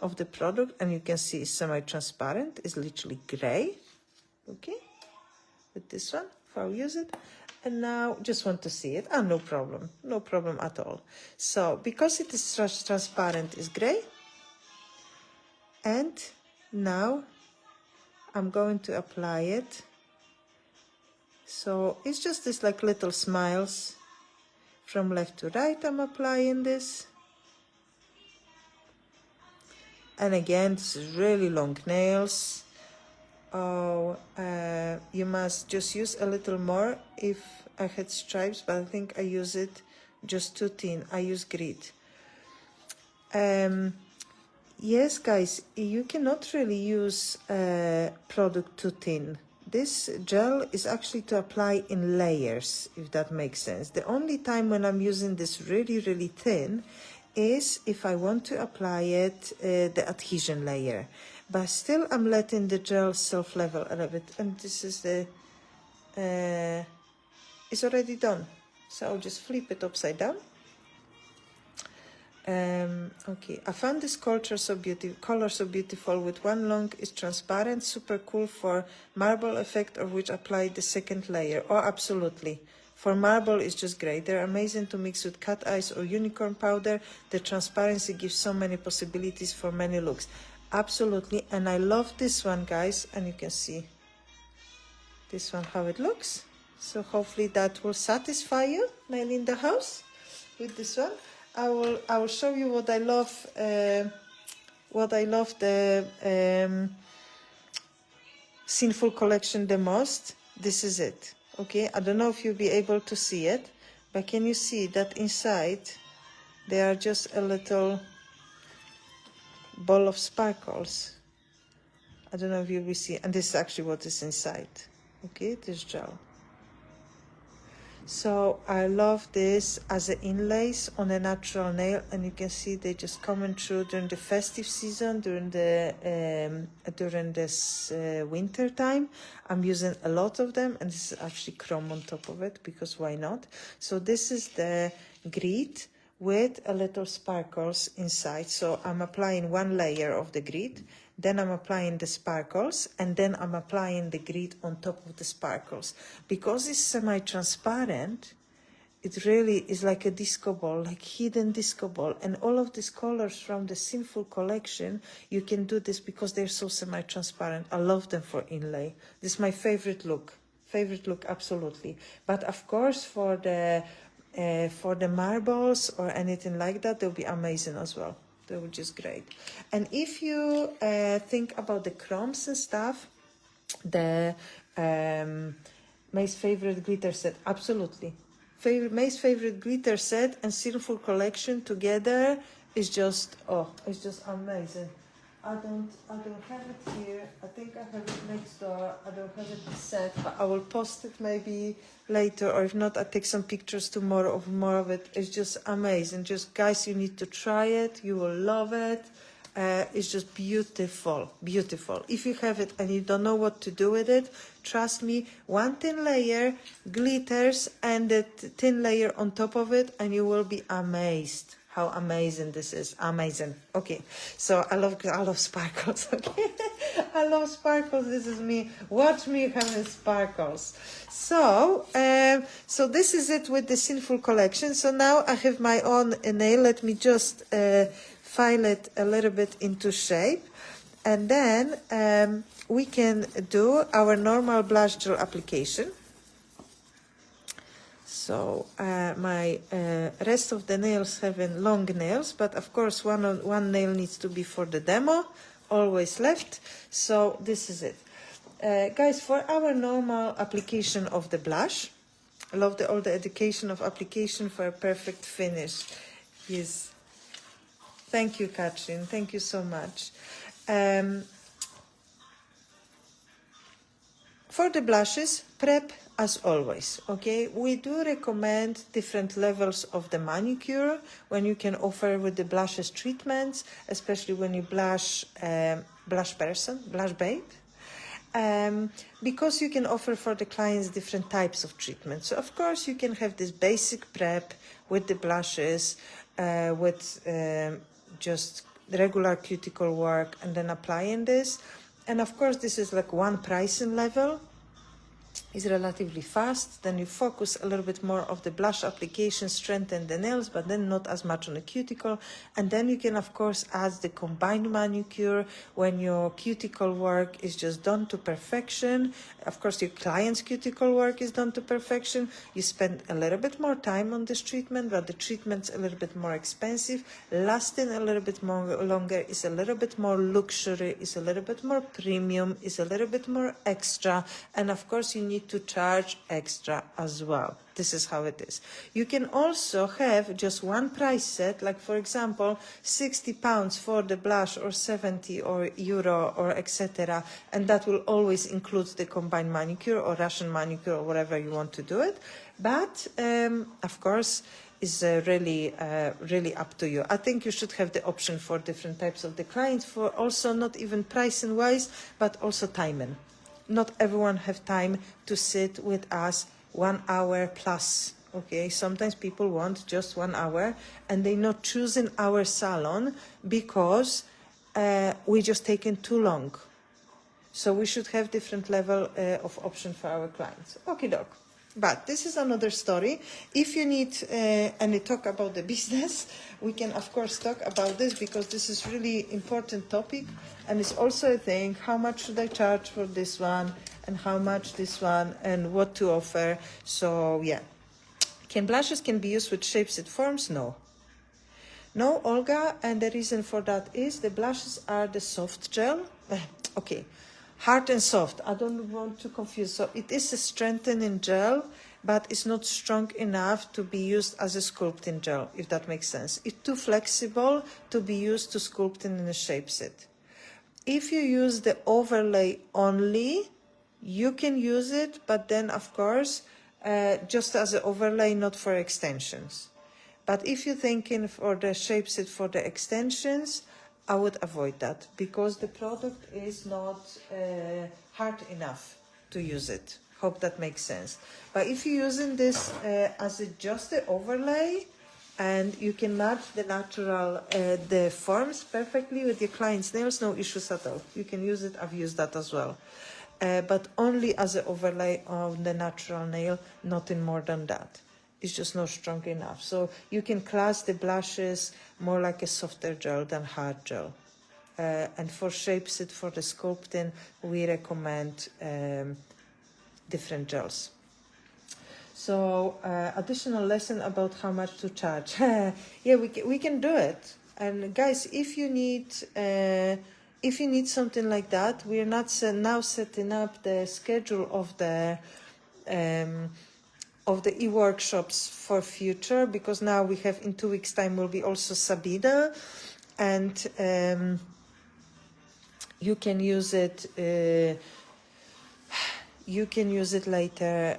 of the product, and you can see it's semi-transparent. It's literally gray. Okay, with this one, if I use it. And now just want to see it. Ah, no problem. No problem at all. So because it is transparent, it's gray. And now I'm going to apply it. So it's just this like little smiles from left to right. I'm applying this. And again, this is really long nails. Oh, you must just use a little more if I had stripes, but I think I use it just too thin. I use grit. Yes, guys, you cannot really use product too thin. This gel is actually to apply in layers, if that makes sense. The only time when I'm using this really, really thin is if I want to apply it, the adhesion layer. But still I'm letting the gel self-level a little bit. And this is the, it's already done. So I'll just flip it upside down. Okay, I found this color so beautiful with one long is transparent, super cool for marble effect, or which apply the second layer. Oh, absolutely. For marble, it's just great. They're amazing to mix with cat eyes or unicorn powder. The transparency gives so many possibilities for many looks. Absolutely. And I love this one, guys. And you can see this one, how it looks. So hopefully that will satisfy you, nail in the house with this one. I will show you what I love. The Sinful collection the most. This is it. Okay, I don't know if you'll be able to see it, but can you see that inside they are just a little ball of sparkles? I don't know if you will see, and this is actually what is inside. Okay, this gel. So I love this as an inlays on a natural nail, and you can see they just coming through during the festive season, during this winter time. I'm using a lot of them, and this is actually chrome on top of it because why not? So this is the grit with a little sparkles inside. So I'm applying one layer of the grit, then I'm applying the sparkles, and then I'm applying the grit on top of the sparkles. Because it's semi-transparent, it really is like a disco ball, like hidden disco ball. And all of these colors from the Sinful collection, you can do this because they're so semi-transparent. I love them for inlay. This is my favorite look. Favorite look, absolutely. But of course, for the marbles or anything like that, they'll be amazing as well. They were just great. And if you think about the chromes and stuff, the May's favorite glitter set, absolutely. May's favorite glitter set and Sinful collection together is just, oh, it's just amazing. I don't have it here. I think I have it next door. I don't have it set, but I will post it maybe later, or if not, I'll take some pictures tomorrow of more of it. It's just amazing. Just guys, you need to try it. You will love it. It's just beautiful, beautiful. If you have it and you don't know what to do with it, trust me, one thin layer, glitters, and the thin layer on top of it, and you will be amazed. How amazing this is. Amazing. Okay, so I love sparkles. Okay, I love sparkles. This is me. Watch me having sparkles. So so this is it with the Sinful collection. So now I have my own nail. Let me just file it a little bit into shape, and then we can do our normal blush gel application. So my rest of the nails having long nails, but of course one nail needs to be for the demo, always left. So this is it. Guys, for our normal application of the blush, I love all the education of application for a perfect finish. Yes. Thank you, Katrin. Thank you so much. For the blushes, prep as always, okay? We do recommend different levels of the manicure when you can offer with the blushes treatments, especially when you blush babe. Because you can offer for the clients different types of treatments. So of course you can have this basic prep with the blushes, with just regular cuticle work and then applying this. And of course, this is like one pricing level. Is relatively fast. Then you focus a little bit more of the blush application, strengthen the nails, but then not as much on the cuticle. And then you can of course add the combined manicure when your cuticle work is just done to perfection. Of course your client's cuticle work is done to perfection. You spend a little bit more time on this treatment, but the treatment's a little bit more expensive, lasting a little bit more longer, is a little bit more luxury, is a little bit more premium, is a little bit more extra, and of course you need to charge extra as well. This is how it is. You can also have just one price set, like for example, £60 for the blush or 70 or euro or etc. And that will always include the combined manicure or Russian manicure or whatever you want to do it. But of course, is really up to you. I think you should have the option for different types of the clients, for also not even pricing wise, but also timing. Not everyone have time to sit with us 1 hour plus. Okay, sometimes people want just 1 hour and they're not choosing our salon because we just taken too long. So we should have different level of option for our clients. Okay, doc. But this is another story. If you need any talk about the business, we can of course talk about this, because this is really important topic, and it's also a thing, how much should I charge for this one and how much this one and what to offer. So yeah, blushes can be used with shape-set forms? No, Olga, and the reason for that is the blushes are the soft gel. Okay, hard and soft. I don't want to confuse. So it is a strengthening gel, but it's not strong enough to be used as a sculpting gel, if that makes sense. It's too flexible to be used to sculpting in a shape set. If you use the overlay only, you can use it, but then of course, just as an overlay, not for extensions. But if you're thinking for the shape set for the extensions, I would avoid that, because the product is not hard enough to use it. Hope that makes sense. But if you're using this as just the overlay, and you can match the natural, the forms perfectly with your client's nails, no issues at all. You can use it, I've used that as well. But only as an overlay on the natural nail, nothing more than that. It's just not strong enough. So you can class the blushes more like a softer gel than hard gel. And for shape set, for the sculpting, we recommend different gels. So additional lesson about how much to charge. Yeah, we can do it. And guys, if you need something like that, we are not now setting up the schedule of the e-workshops for future, because now we have in 2 weeks time will be also Sabina, and you can use it. You can use it later.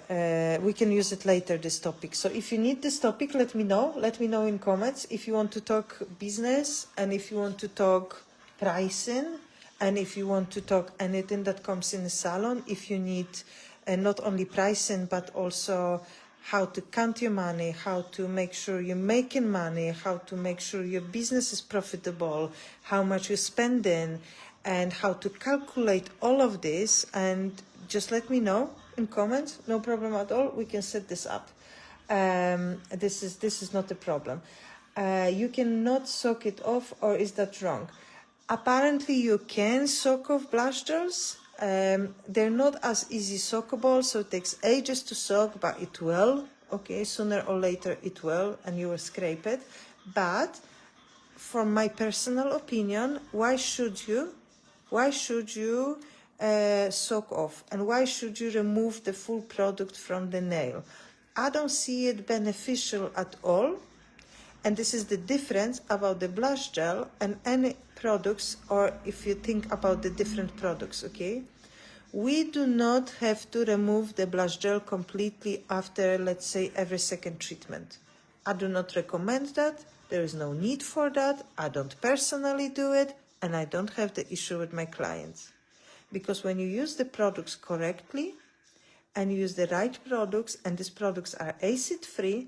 We can use it later, this topic. So if you need this topic, let me know. Let me know in comments if you want to talk business, and if you want to talk pricing, and if you want to talk anything that comes in the salon. If you need not only pricing, but also how to count your money, how to make sure you're making money, how to make sure your business is profitable, how much you're spending, and how to calculate all of this. And just let me know in comments, no problem at all. We can set this up. This is not a problem. You cannot soak it off, or is that wrong? Apparently you can soak off blush gels. They're not as easy soakable, so it takes ages to soak, but it will. Okay, sooner or later it will, and you will scrape it. But from my personal opinion, why should you soak off, and why should you remove the full product from the nail? I don't see it beneficial at all. And this is the difference about the blush gel and any products, or if you think about the different products, okay? We do not have to remove the blush gel completely after, let's say, every second treatment. I do not recommend that. There is no need for that. I don't personally do it, and I don't have the issue with my clients. Because when you use the products correctly, and you use the right products, and these products are acid-free,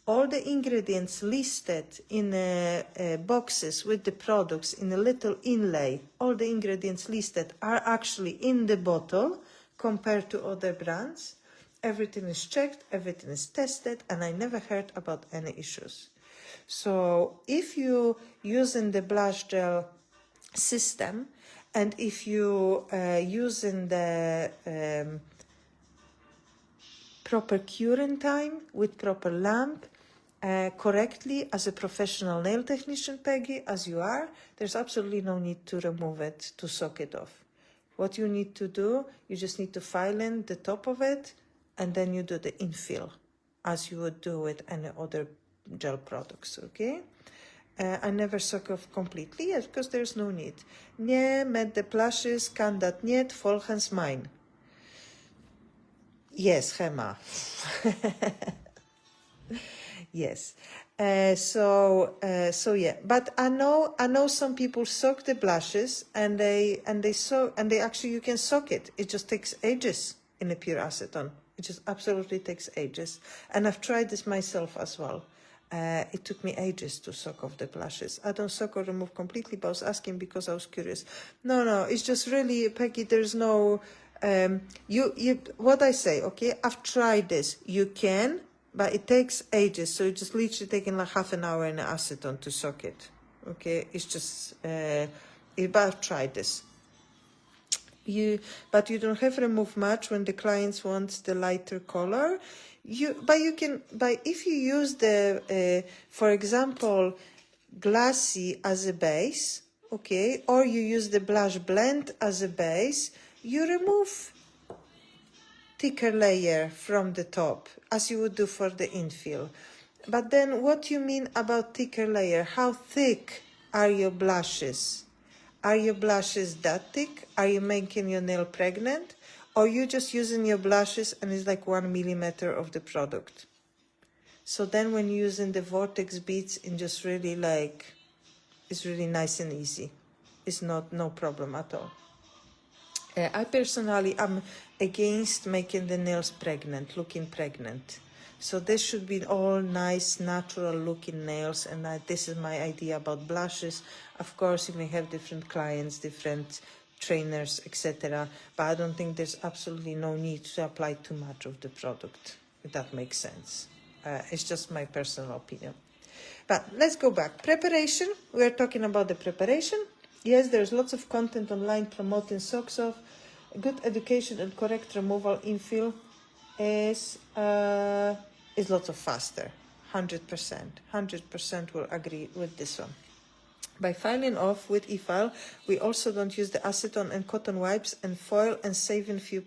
all the ingredients listed in boxes with the products in a little inlay, all the ingredients listed are actually in the bottle compared to other brands. Everything is checked, everything is tested, and I never heard about any issues. So if you using the blush gel system, and if you using the proper curing time with proper lamp, correctly as a professional nail technician, Peggy, as you are, there's absolutely no need to remove it, to soak it off. What you need to do, you just need to file in the top of it, and then you do the infill, as you would do with any other gel products, okay? I never soak off completely, yes, because there's no need. Nie, met the plushes, kan dat niet, volgens mijn. Yes, Gemma. Yes. So yeah, but I know some people soak the blushes and they actually, you can soak it. It just takes ages in a pure acetone. It just absolutely takes ages. And I've tried this myself as well. It took me ages to soak off the blushes. I don't soak or remove completely, but I was asking because I was curious. No, it's just really, Peggy, there's no, what I say, okay, I've tried this. You can, but it takes ages. So it's just literally taking like half an hour in acetone to soak it. Okay, it's just, but I've tried this. But you don't have to remove much when the clients want the lighter color. If you use the, for example, glassy as a base, okay, or you use the blush blend as a base, you remove thicker layer from the top, as you would do for the infill. But then what you mean about thicker layer? How thick are your blushes? Are your blushes that thick? Are you making your nail pregnant? Or you just using your blushes and it's like 1 millimeter of the product? So then when you're using the vortex beads, it's just really like, it's really nice and easy. It's no problem at all. I personally am against making the nails pregnant, looking pregnant. So this should be all nice, natural looking nails, and this is my idea about blushes. Of course, you may have different clients, different trainers, etc. But I don't think there's absolutely no need to apply too much of the product, if that makes sense. It's just my personal opinion. But let's go back. Preparation, we're talking about the preparation. Yes, there's lots of content online promoting socks off. Good education and correct removal infill is lots of faster. 100% will agree with this one. By filing off with e-file, we also don't use the acetone and cotton wipes and foil and saving few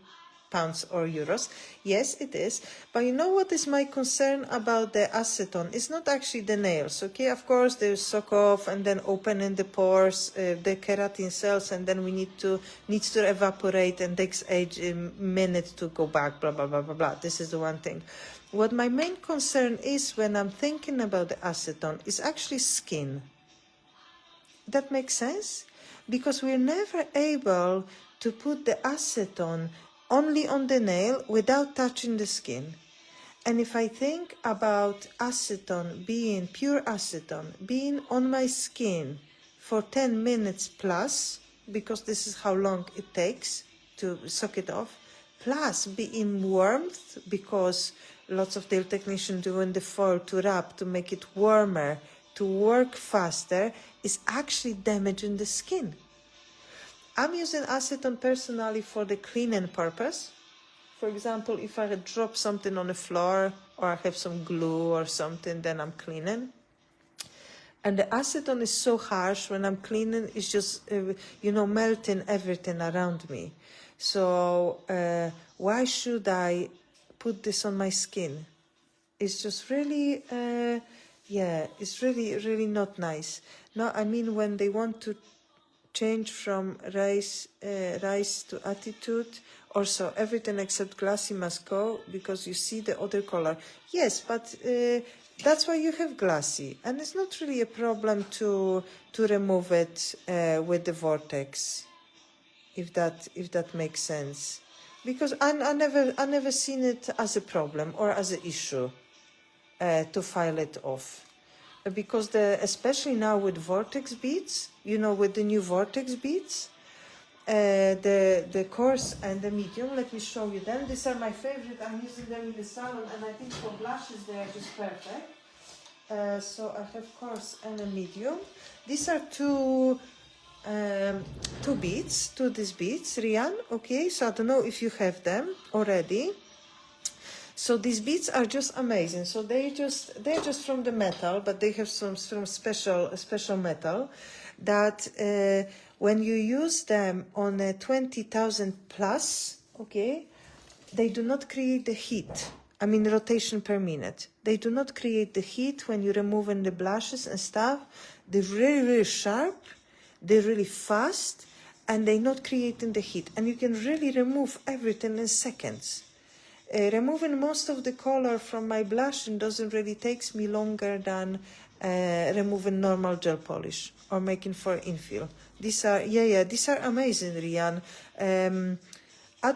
pounds or euros. Yes, it is. But you know what is my concern about the acetone? It's not actually the nails, okay? Of course, there's soak off and then opening the pores, the keratin cells, and then needs to evaporate and takes a minute to go back, blah, blah, blah, blah, blah. This is the one thing. What my main concern is when I'm thinking about the acetone is actually skin. That makes sense? Because we're never able to put the acetone only on the nail without touching the skin. And if I think about acetone being pure acetone, being on my skin for 10 minutes plus, because this is how long it takes to soak it off, plus being warmth, because lots of nail technicians doing the foil to wrap to make it warmer, to work faster, is actually damaging the skin. I'm using acetone personally for the cleaning purpose. For example, if I drop something on the floor or I have some glue or something, then I'm cleaning. And the acetone is so harsh when I'm cleaning, it's just, melting everything around me. So why should I put this on my skin? It's just really, it's really, really not nice. No, I mean, when they want to change from rice to attitude, also everything except glassy must go, because you see the other color. Yes, but that's why you have glassy, and it's not really a problem to remove it with the vortex, if that makes sense, because I never seen it as a problem or as an issue. to file it off. Because especially now with vortex beads, you know, with the new vortex beads, the coarse and the medium, let me show you them. These are my favorite. I'm using them in the salon, and I think for blushes they are just perfect. So I have coarse and a medium. These are two beads, these beads, Rian. Okay, so I don't know if you have them already. So these beads are just amazing. So they're just from the metal, but they have some special metal that when you use them on a 20,000 plus, okay, they do not create the heat. I mean rotation per minute. They do not create the heat when you're removing the blushes and stuff. They're really, really sharp. They're really fast, and they're not creating the heat. And you can really remove everything in seconds. Removing most of the color from my blushing doesn't really takes me longer than removing normal gel polish or making for infill. These are these are amazing, Rian. I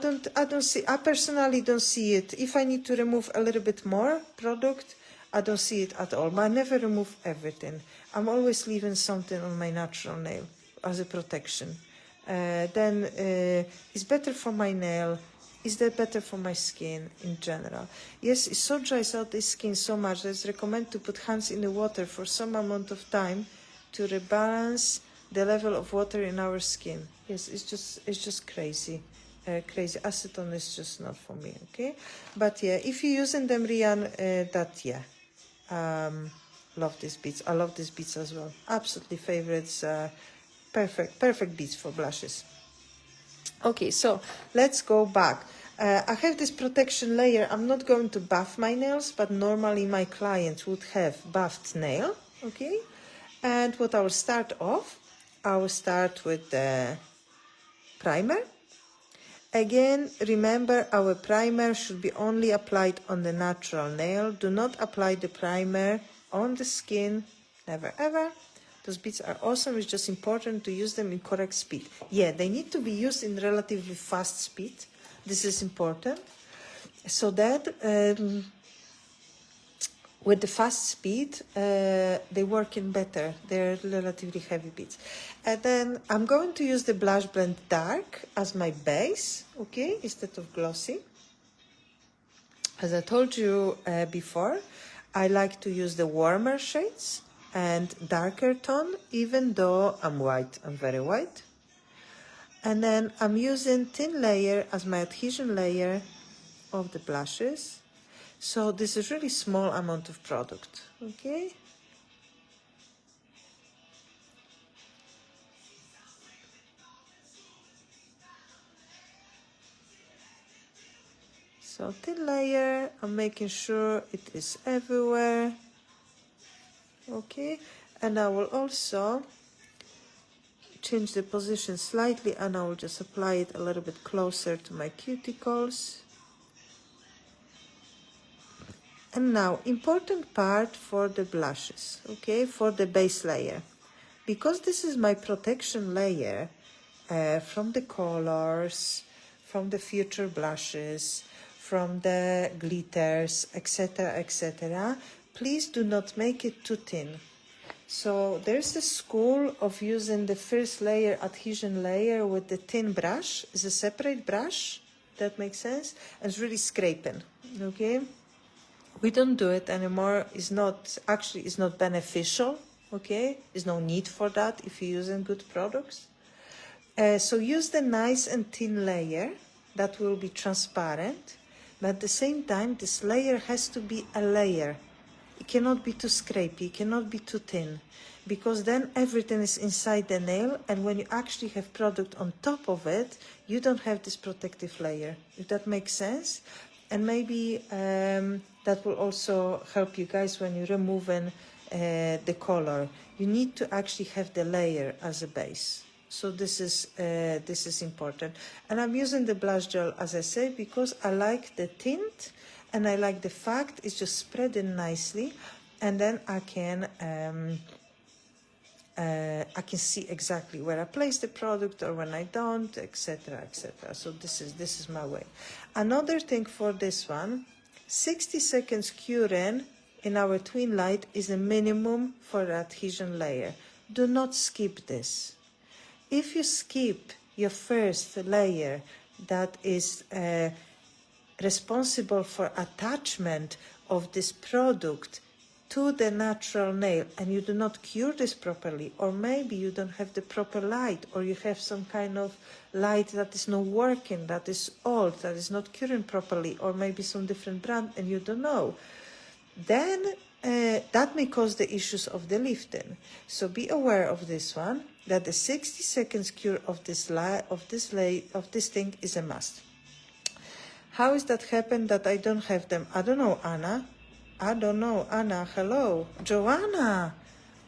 personally don't see it. If I need to remove a little bit more product, I don't see it at all. But I never remove everything. I'm always leaving something on my natural nail as a protection. Then it's better for my nail. Is that better for my skin in general? Yes, it so dries out the skin so much that it's recommended to put hands in the water for some amount of time to rebalance the level of water in our skin. Yes, it's just crazy. Crazy. Acetone is just not for me, okay? But yeah, if you're using them, Rian, love these beads. I love these beads as well. Absolutely favorites. Perfect beads for blushes. Okay, so let's go back. I have this protection layer. I'm not going to buff my nails, but normally my clients would have buffed nail, okay? And what I will start off, I will start with the primer. Again, remember our primer should be only applied on the natural nail. Do not apply the primer on the skin, never ever. Those beads are awesome. It's just important to use them in correct speed. Yeah, they need to be used in relatively fast speed. This is important. So that with the fast speed, they work in better. They're relatively heavy beads. And then I'm going to use the Blush Blend Dark as my base, okay, instead of glossy. As I told you before, I like to use the warmer shades and darker tone, even though I'm white, I'm very white. And then I'm using thin layer as my adhesion layer of the blushes. So this is really small amount of product, okay? So thin layer, I'm making sure it is everywhere. Okay, and I will also change the position slightly, and I will just apply it a little bit closer to my cuticles. And now, important part for the blushes, okay, for the base layer. Because this is my protection layer from the colors, from the future blushes, from the glitters, etc., etc., please do not make it too thin. So there's the school of using the first layer, adhesion layer, with the thin brush. It's a separate brush, that makes sense, and it's really scraping, okay? We don't do it anymore. It's not beneficial, okay? There's no need for that if you're using good products. So use the nice and thin layer that will be transparent, but at the same time, this layer has to be a layer. It cannot be too scrapey, it cannot be too thin, because then everything is inside the nail, and when you actually have product on top of it, you don't have this protective layer, if that makes sense. And maybe that will also help you guys when you're removing the color. You need to actually have the layer as a base. So this is important. And I'm using the blush gel, as I say, because I like the tint, and I like the fact it's just spreading nicely, and then I can see exactly where I place the product or when I don't, etc., etc. So this is my way. Another thing for this one, 60 seconds curing in our twin light is a minimum for adhesion layer. Do not skip this. If you skip your first layer that is responsible for attachment of this product to the natural nail, and you do not cure this properly, or maybe you don't have the proper light, or you have some kind of light that is not working, that is old, that is not curing properly, or maybe some different brand and you don't know, then that may cause the issues of the lifting. So be aware of this one, that the 60 seconds cure of this thing is a must. How is that happen that I don't have them? I don't know, Anna. I don't know, Anna. Hello, Joanna.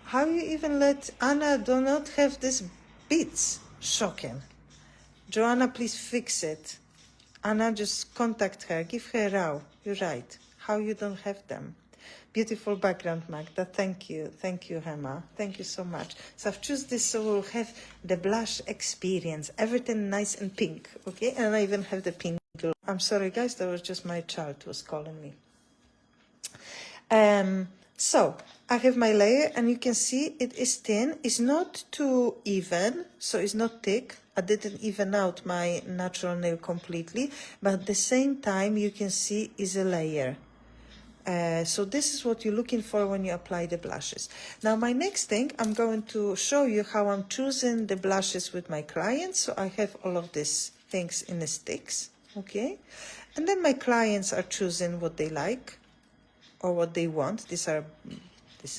How you even let Anna do not have these beads? Shocking. Joanna, please fix it. Anna, just contact her. Give her a row. You're right. How you don't have them? Beautiful background, Magda. Thank you. Thank you, Hema. Thank you so much. So I've chosen this so we'll have the blush experience. Everything nice and pink, okay? And I even have the pink. I'm sorry, guys. That was just my child who was calling me. So I have my layer, and you can see it is thin. It's not too even, so it's not thick. I didn't even out my natural nail completely, but at the same time you can see is a layer. So this is what you're looking for when you apply the blushes. Now my next thing, I'm going to show you how I'm choosing the blushes with my clients. So I have all of these things in the sticks, okay? And then my clients are choosing what they like or what they want. This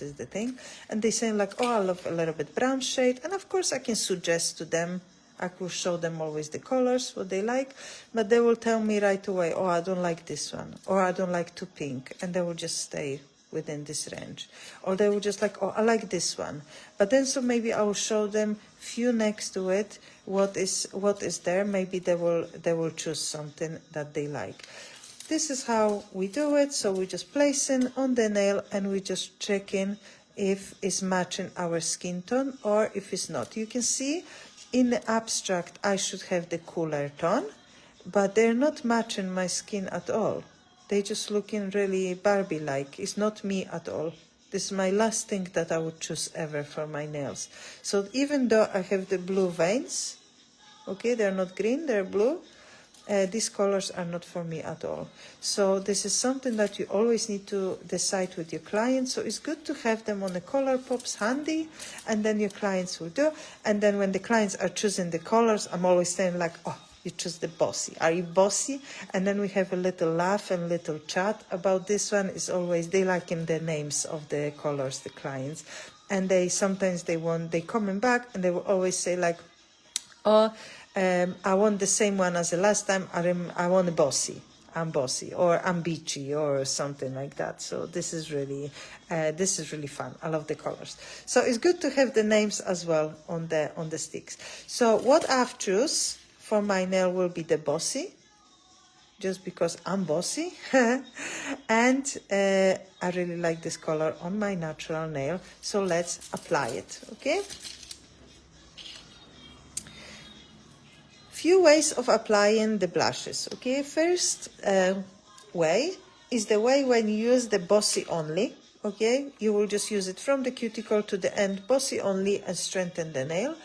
is the thing. And they say like, oh, I love a little bit brown shade. And of course I can suggest to them, I will show them always the colors, what they like, but they will tell me right away, oh, I don't like this one, or I don't like too pink, and they will just stay within this range. Or they will just like, oh, I like this one. But then so maybe I will show them few next to it, what is there. Maybe they will choose something that they like. This is how we do it. So we just place it on the nail and we just check in if it's matching our skin tone or if it's not. You can see in the abstract I should have the cooler tone, but they're not matching my skin at all. They're just looking really Barbie-like. It's not me at all. This is my last thing that I would choose ever for my nails. So even though I have the blue veins, okay, they're not green, they're blue, these colors are not for me at all. So this is something that you always need to decide with your clients. So it's good to have them on the color pops handy, and then your clients will do. And then when the clients are choosing the colors, I'm always saying like, oh, you choose the bossy. Are you bossy? And then we have a little laugh and little chat about this one. Is always, they like in the names of the colors, the clients. And sometimes they coming back and they will always say like, oh, I want the same one as the last time. I want a bossy. I'm bossy, or I'm beachy, or something like that. So this is really fun. I love the colors. So it's good to have the names as well on the sticks. So what I've choose for my nail will be the bossy, just because I'm bossy, and I really like this color on my natural nail. So let's apply it, okay? Few ways of applying the blushes, okay? First way is the way when you use the bossy only, okay? You will just use it from the cuticle to the end, bossy only, and strengthen the nail.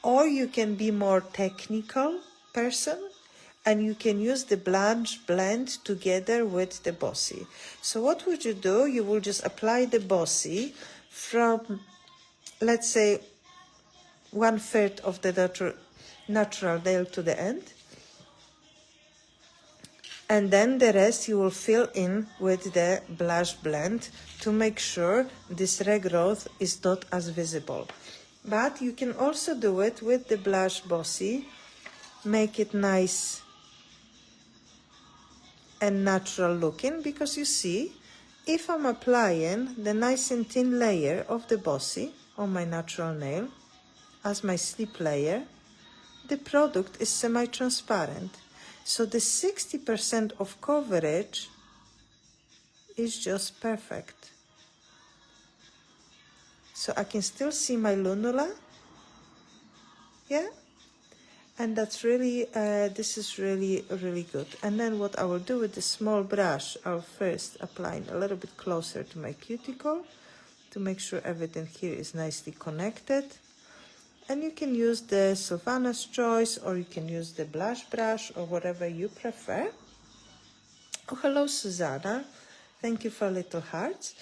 Or you can be more technical person, and you can use the blend together with the bossy. So what would you do? You will just apply the bossy from, let's say, 1/3 of the natural nail to the end, and then the rest you will fill in with the blush blend to make sure this regrowth is not as visible. But you can also do it with the blush bossy, make it nice and natural looking, because you see, if I'm applying the nice and thin layer of the bossy on my natural nail as my slip layer, the product is semi-transparent. So the 60% of coverage is just perfect. So I can still see my lunula, yeah? And that's really, this is really, really good. And then what I will do with the small brush, I'll first apply a little bit closer to my cuticle to make sure everything here is nicely connected. And you can use the Sylvana's Choice, or you can use the blush brush, or whatever you prefer. Oh, hello, Susanna. Thank you for little hearts.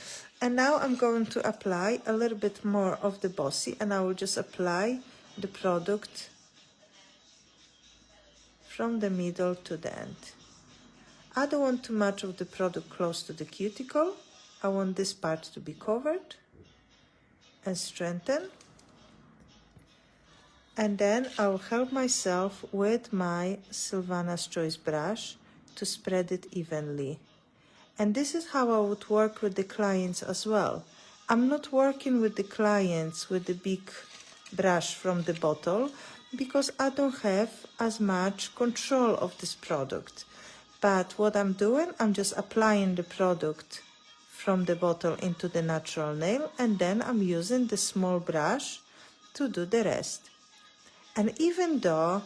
And now I'm going to apply a little bit more of the Bossy, and I will just apply the product from the middle to the end. I don't want too much of the product close to the cuticle. I want this part to be covered and strengthened. And then I'll help myself with my Sylvana's Choice brush to spread it evenly. And this is how I would work with the clients as well. I'm not working with the clients with the big brush from the bottle because I don't have as much control of this product. But what I'm doing, I'm just applying the product from the bottle into the natural nail, and then I'm using the small brush to do the rest. And even though,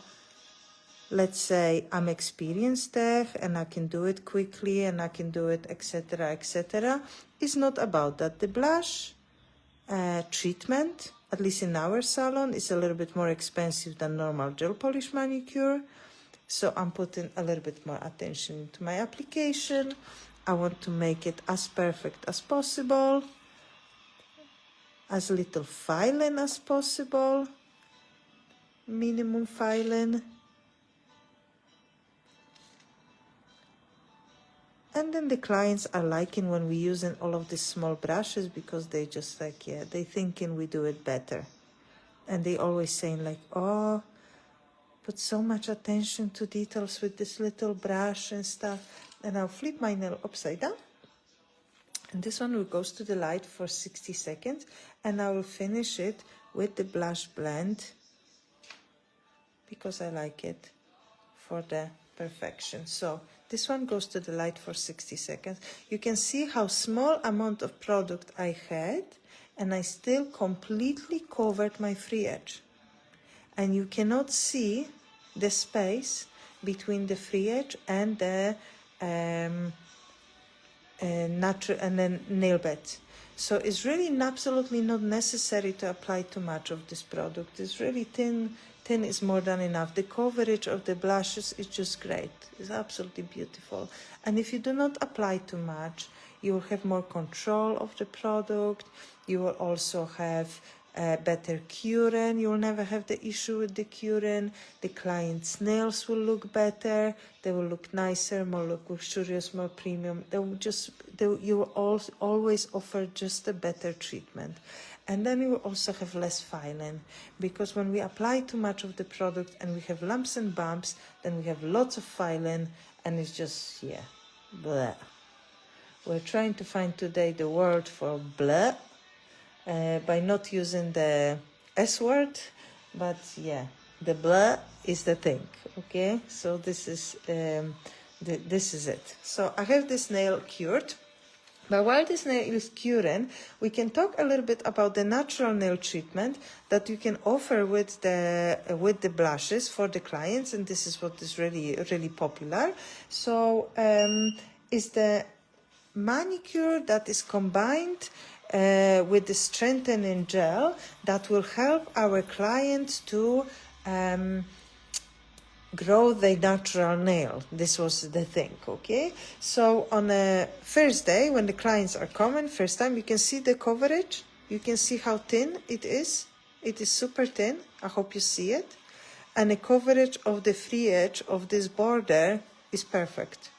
let's say, I'm experienced there and I can do it quickly and I can do it, etc., it's not about that. The blush treatment, at least in our salon, is a little bit more expensive than normal gel polish manicure. So I'm putting a little bit more attention into my application. I want to make it as perfect as possible, as little filing as possible, minimum filing. And then the clients are liking when we're using all of these small brushes because they just like, yeah, they thinking we do it better. And they always saying like, oh, put so much attention to details with this little brush and stuff. And I'll flip my nail upside down. And this one will go to the light for 60 seconds. And I will finish it with the blush blend because I like it for the perfection. So this one goes to the light for 60 seconds. You can see how small amount of product I had, and I still completely covered my free edge. And you cannot see the space between the free edge and the natural and then nail bed. So it's really absolutely not necessary to apply too much of this product. It's really thin. Thin is more than enough. The coverage of the blushes is just great. It's absolutely beautiful. And if you do not apply too much, you will have more control of the product. You will also have better curing. You will never have the issue with the curing. The client's nails will look better. They will look nicer, more luxurious, more premium. You will always offer just a better treatment. And then you will also have less filing, because when we apply too much of the product and we have lumps and bumps, then we have lots of filing, and it's just, yeah, blah. We're trying to find today the word for blah by not using the S word, but yeah, the blah is the thing, okay? So this is it. So I have this nail cured. But while this nail is curing, we can talk a little bit about the natural nail treatment that you can offer with the blushes for the clients, and this is what is really, really popular. So is the manicure that is combined with the strengthening gel that will help our clients to grow the natural nail. This was the thing, okay? So on a first day, when the clients are coming, first time, you can see the coverage. You can see how thin it is. It is super thin. I hope you see it. And the coverage of the free edge of this border is perfect.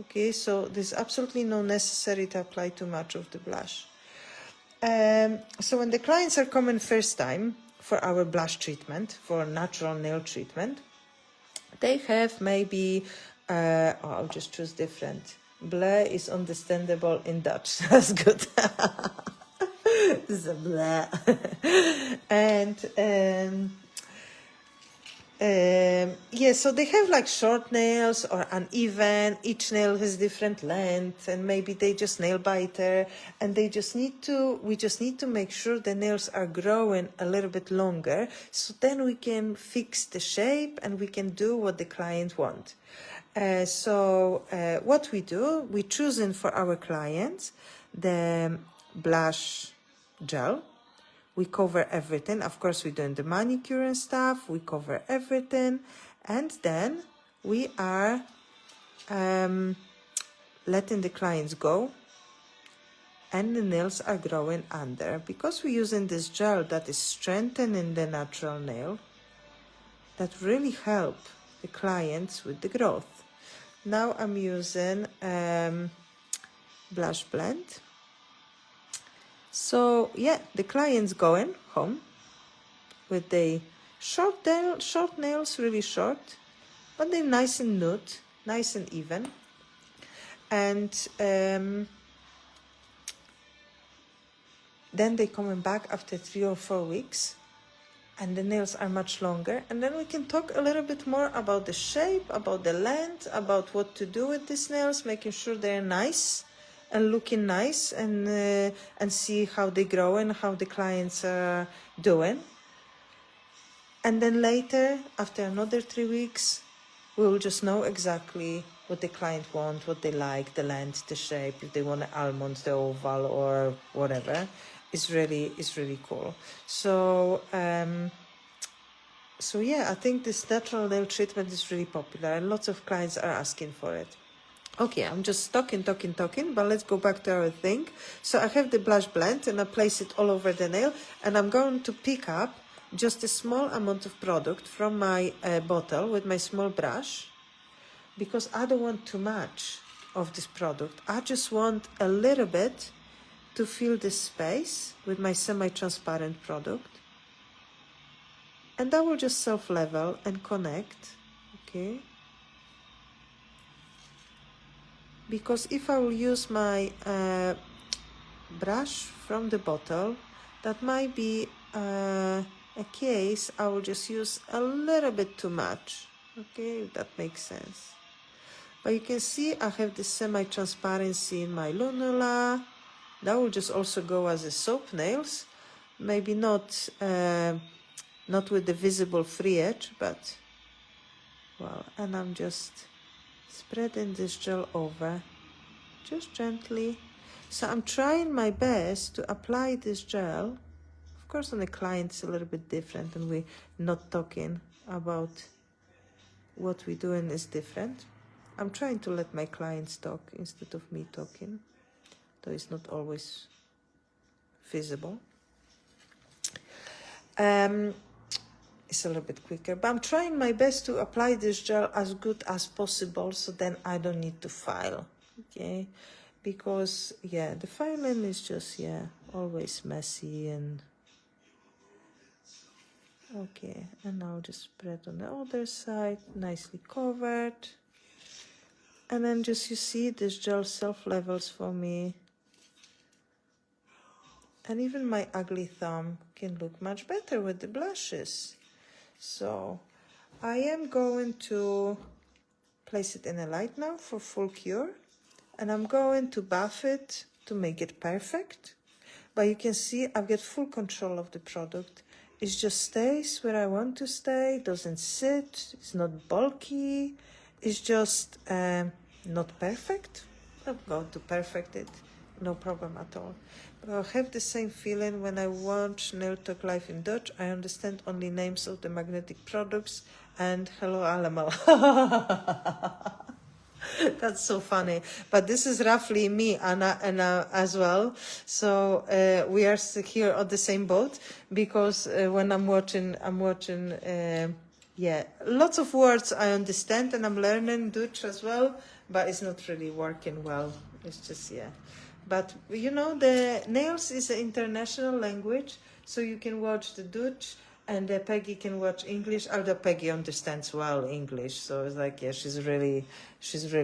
Okay, so there's absolutely no necessity to apply too much of the blush. So when the clients are coming first time for our blush treatment, for natural nail treatment, they have maybe, I'll just choose different. Blah is understandable in Dutch. That's good. This is a blah. And Yeah, so they have like short nails or uneven. Each nail has different length, and maybe they just nail biter, and we just need to make sure the nails are growing a little bit longer, so then we can fix the shape and we can do what the client wants. What we do, we choosing for our clients the blush gel. We cover everything. Of course, we're doing the manicure and stuff. We cover everything. And then we are letting the clients go. And the nails are growing under. Because we're using this gel that is strengthening the natural nail, that really help the clients with the growth. Now I'm using blush blend. So yeah, the client's going home with the short nails, really short, but they're nice and nude, nice and even. And then they coming back after 3 or 4 weeks, and the nails are much longer. And then we can talk a little bit more about the shape, about the length, about what to do with these nails, making sure they're nice and looking nice, and see how they grow and how the clients are doing. And then later, after another 3 weeks, we will just know exactly what the client wants, what they like, the length, the shape, if they want an almond, the oval, or whatever. It's really cool. So yeah, I think this natural nail treatment is really popular, and lots of clients are asking for it. Okay, I'm just talking, but let's go back to our thing. So I have the blush blend, and I place it all over the nail, and I'm going to pick up just a small amount of product from my bottle with my small brush, because I don't want too much of this product. I just want a little bit to fill this space with my semi-transparent product. And I will just self-level and connect, okay? Because if I will use my brush from the bottle, that might be a case I will just use a little bit too much, okay, if that makes sense. But you can see I have the semi-transparency in my lunula. That will just also go as a soap nails, maybe not with the visible free edge, but well, and I'm just spreading this gel over, just gently. So I'm trying my best to apply this gel. Of course, on the client it's a little bit different, and we're not talking about what we're doing is different. I'm trying to let my clients talk instead of me talking, though it's not always visible. It's a little bit quicker, but I'm trying my best to apply this gel as good as possible, so then I don't need to file, okay? Because yeah, the filing is just, yeah, always messy. And okay, and now just spread on the other side, nicely covered. And then just, you see, this gel self-levels for me. And even my ugly thumb can look much better with the blushes. So I am going to place it in a light now for full cure. And I'm going to buff it to make it perfect. But you can see I've got full control of the product. It just stays where I want to stay, doesn't sit, it's not bulky. It's just not perfect. I'm going to perfect it, no problem at all. But I have the same feeling when I watch Nail Talk Live in Dutch. I understand only names of the magnetic products and hello allemaal. That's so funny. But this is roughly me, Anna as well. So we are here on the same boat, because when I'm watching, yeah, lots of words I understand, and I'm learning Dutch as well, but it's not really working well. It's just, yeah. But, you know, the nails is an international language, so you can watch the Dutch, and Peggy can watch English, although Peggy understands well English, so it's like, yeah, she's really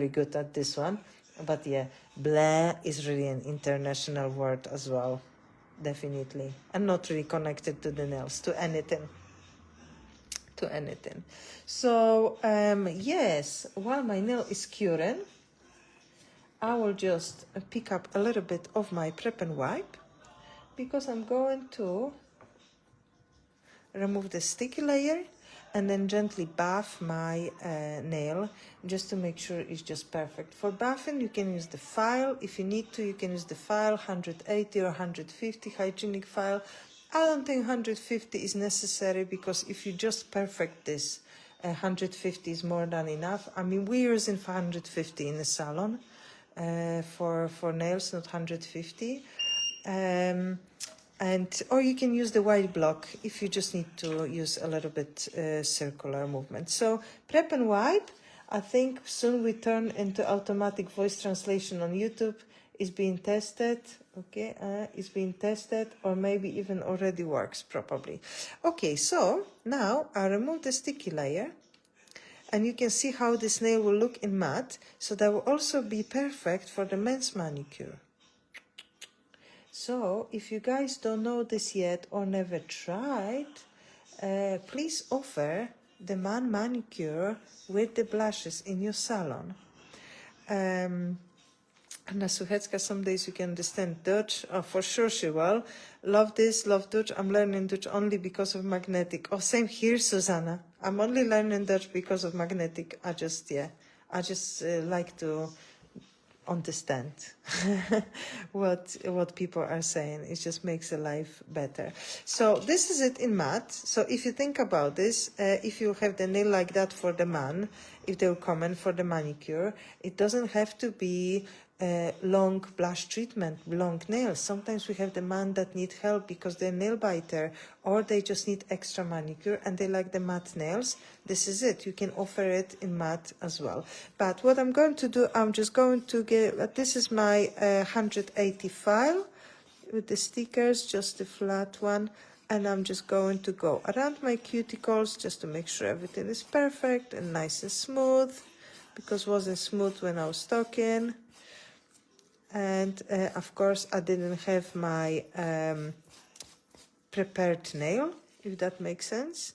good at this one. But yeah, blah is really an international word as well, definitely. I'm not really connected to the nails, to anything to anything. So yes, while my nail is curing, I will just pick up a little bit of my prep and wipe, because I'm going to remove the sticky layer and then gently buff my nail, just to make sure it's just perfect. For buffing, you can use the file. If you need to, you can use the file 180 or 150 hygienic file. I don't think 150 is necessary, because if you just perfect this, 150 is more than enough. I mean, we're using 150 in the salon for nails, not 150. And or you can use the white block if you just need to use a little bit circular movement. So prep and wipe, I think soon we turn into automatic voice translation on YouTube. Is being tested, okay, is being tested, or maybe even already works probably. Okay, so now I remove the sticky layer, and you can see how this nail will look in matte, so that will also be perfect for the men's manicure. So if you guys don't know this yet or never tried, please offer the man manicure with the blushes in your salon. Anna Suchecka, some days you can understand Dutch. Oh, for sure she will. Love this, love Dutch. I'm learning Dutch only because of magnetic. Oh, same here, Susanna. I'm only learning Dutch because of magnetic. I just like to understand what people are saying. It just makes the life better. So this is it in matte. So if you think about this, if you have the nail like that for the man, if they'll come in for the manicure, it doesn't have to be long blush treatment, long nails. Sometimes we have the man that need help because they're nail biter, or they just need extra manicure and they like the matte nails. This is it. You can offer it in matte as well. But what I'm going to do, I'm just going to get, this is my 180 file with the stickers, just the flat one. And I'm just going to go around my cuticles just to make sure everything is perfect and nice and smooth, because it wasn't smooth when I was talking. And of course I didn't have my prepared nail, if that makes sense.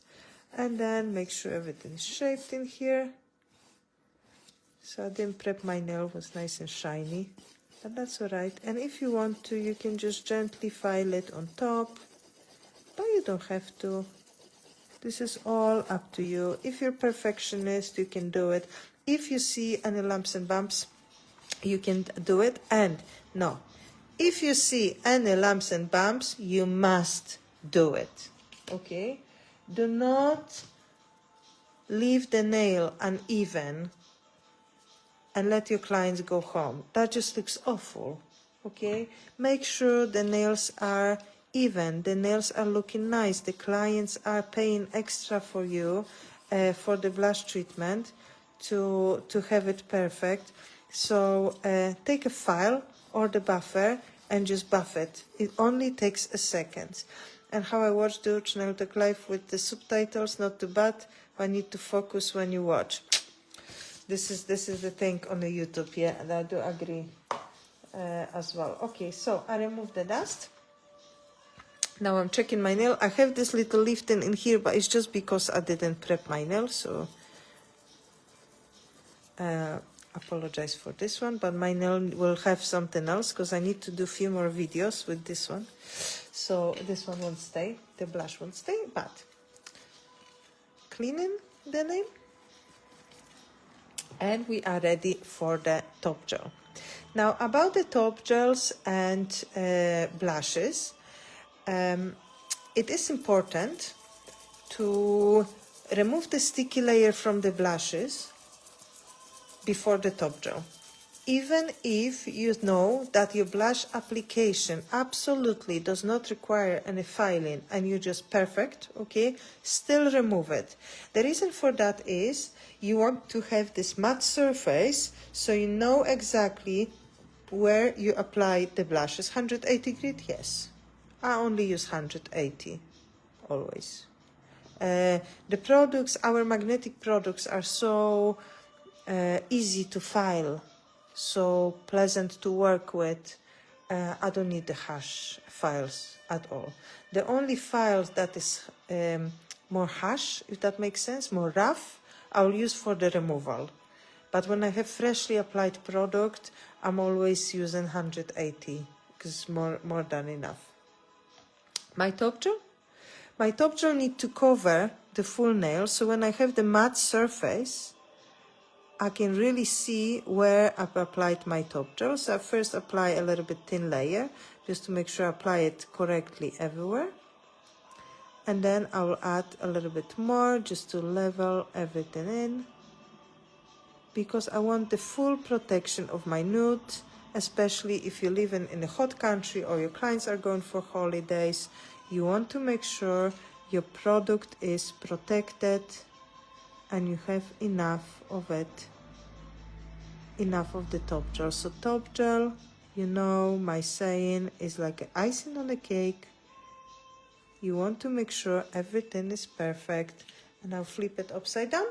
And then make sure everything is shaped in here. So I didn't prep my nail, was nice and shiny, but that's all right. And if you want to, you can just gently file it on top, but you don't have to. This is all up to you. If you're perfectionist, you can do it. If you see any lumps and bumps, you can do it. And no, if you see any lumps and bumps, you must do it. Okay? Do not leave the nail uneven and let your clients go home. That just looks awful. Okay? Make sure the nails are even, the nails are looking nice, the clients are paying extra for you for the blush treatment to have it perfect. So take a file or the buffer and just buff it. It only takes a second. And how I watch Dutch Nail Tech Live with the subtitles, not too bad. I need to focus when you watch. This is the thing on the YouTube, yeah, and I do agree as well. Okay, so I remove the dust. Now I'm checking my nail. I have this little lifting in here, but it's just because I didn't prep my nail, so apologize for this one. But my nail will have something else because I need to do a few more videos with this one. So this one won't stay, the blush won't stay, but cleaning the nail. And we are ready for the top gel. Now about the top gels and blushes, it is important to remove the sticky layer from the blushes before the top gel. Even if you know that your blush application absolutely does not require any filing and you're just perfect, okay, still remove it. The reason for that is you want to have this matte surface so you know exactly where you apply the blushes. 180 grit, yes. I only use 180, always. The products, our magnetic products, are so easy to file, so pleasant to work with. I don't need the harsh files at all. The only files that is more harsh, if that makes sense, more rough, I'll use for the removal. But when I have freshly applied product, I'm always using 180 because more than enough. My top gel? My top gel need to cover the full nail, so when I have the matte surface, I can really see where I've applied my top gel. So I first apply a little bit thin layer, just to make sure I apply it correctly everywhere. And then I will add a little bit more, just to level everything in. Because I want the full protection of my nude, especially if you live in a hot country or your clients are going for holidays. You want to make sure your product is protected and you have enough of it, enough of the top gel. So top gel, you know my saying, is like an icing on the cake. You want to make sure everything is perfect. And I'll flip it upside down.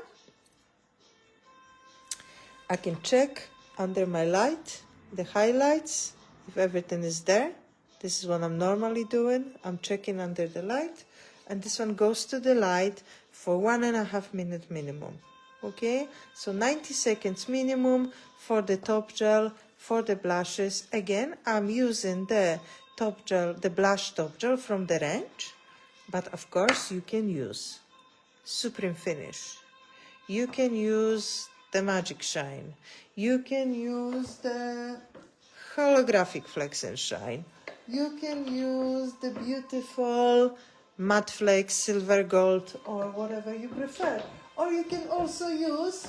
I can check under my light, the highlights, if everything is there. This is what I'm normally doing. I'm checking under the light. And this one goes to the light for 1.5 minutes minimum. Okay, so 90 seconds minimum for the top gel, for the blushes. Again, I'm using the top gel, the blush top gel from the range. But of course, you can use Supreme Finish. You can use the Magic Shine. You can use the Holographic Flex and Shine. You can use the beautiful Matte Flex, Silver Gold, or whatever you prefer. Or you can also use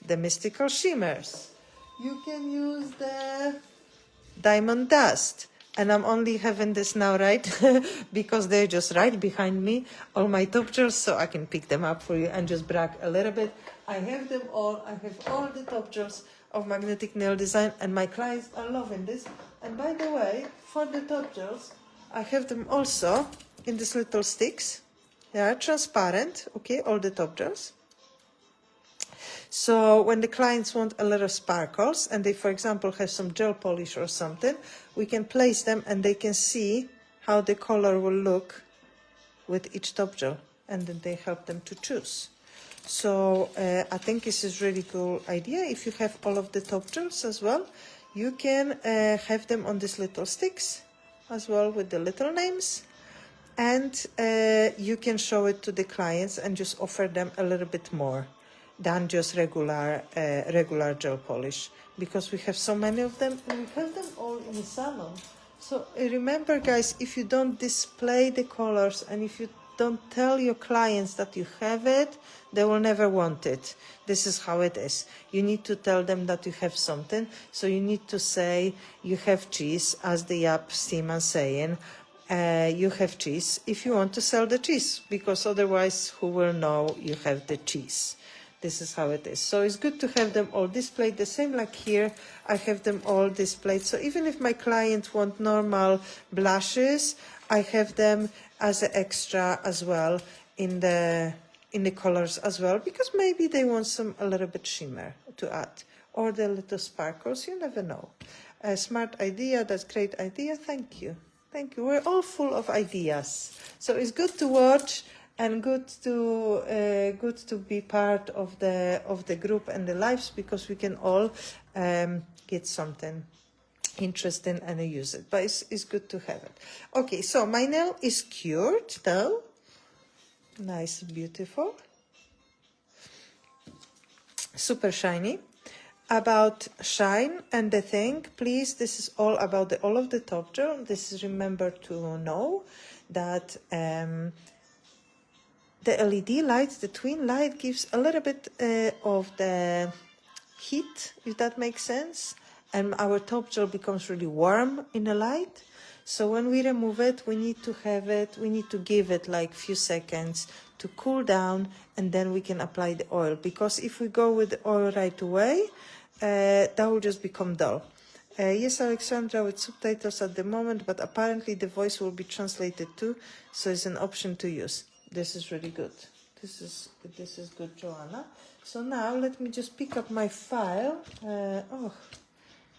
the Mystical Shimmers. You can use the Diamond Dust. And I'm only having this now, right? Because they're just right behind me, all my top gels, so I can pick them up for you and just brag a little bit. I have them all. I have all the top gels of Magnetic Nail Design, and my clients are loving this. And by the way, for the top gels, I have them also in these little sticks. They are transparent, okay, all the top gels. So when the clients want a little sparkles and they, for example, have some gel polish or something, we can place them and they can see how the color will look with each top gel, and then they help them to choose. So I think this is really cool idea. If you have all of the top gels as well, you can have them on these little sticks as well with the little names. And you can show it to the clients and just offer them a little bit more than just regular gel polish, because we have so many of them and we have them all in the salon. So remember, guys, if you don't display the colors and if you don't tell your clients that you have it, they will never want it. This is how it is. You need to tell them that you have something. So you need to say you have cheese, as the Yap steam is saying. You have cheese if you want to sell the cheese, because otherwise who will know you have the cheese? This is how it is. So it's good to have them all displayed the same like here. I have them all displayed. So even if my client want normal blushes, I have them as an extra as well in the colors as well, because maybe they want a little bit shimmer to add, or the little sparkles. You never know. A smart idea. That's great idea. Thank you. Thank you. We're all full of ideas. So it's good to watch. And good to be part of the group and the lives, because we can all get something interesting and use it. But it's good to have it. Okay, so my nail is cured though. Nice, beautiful, super shiny. About shine and the thing, please. This is all about all of the top gel. This is, remember to know that. The LED light, the twin light, gives a little bit of the heat, if that makes sense. And our top gel becomes really warm in the light. So when we remove it, we need to give it like few seconds to cool down, and then we can apply the oil. Because if we go with the oil right away, that will just become dull. Yes, Alexandra, with subtitles at the moment, but apparently the voice will be translated too, so it's an option to use. This is really good. This is good, Joanna. So now let me just pick up my file.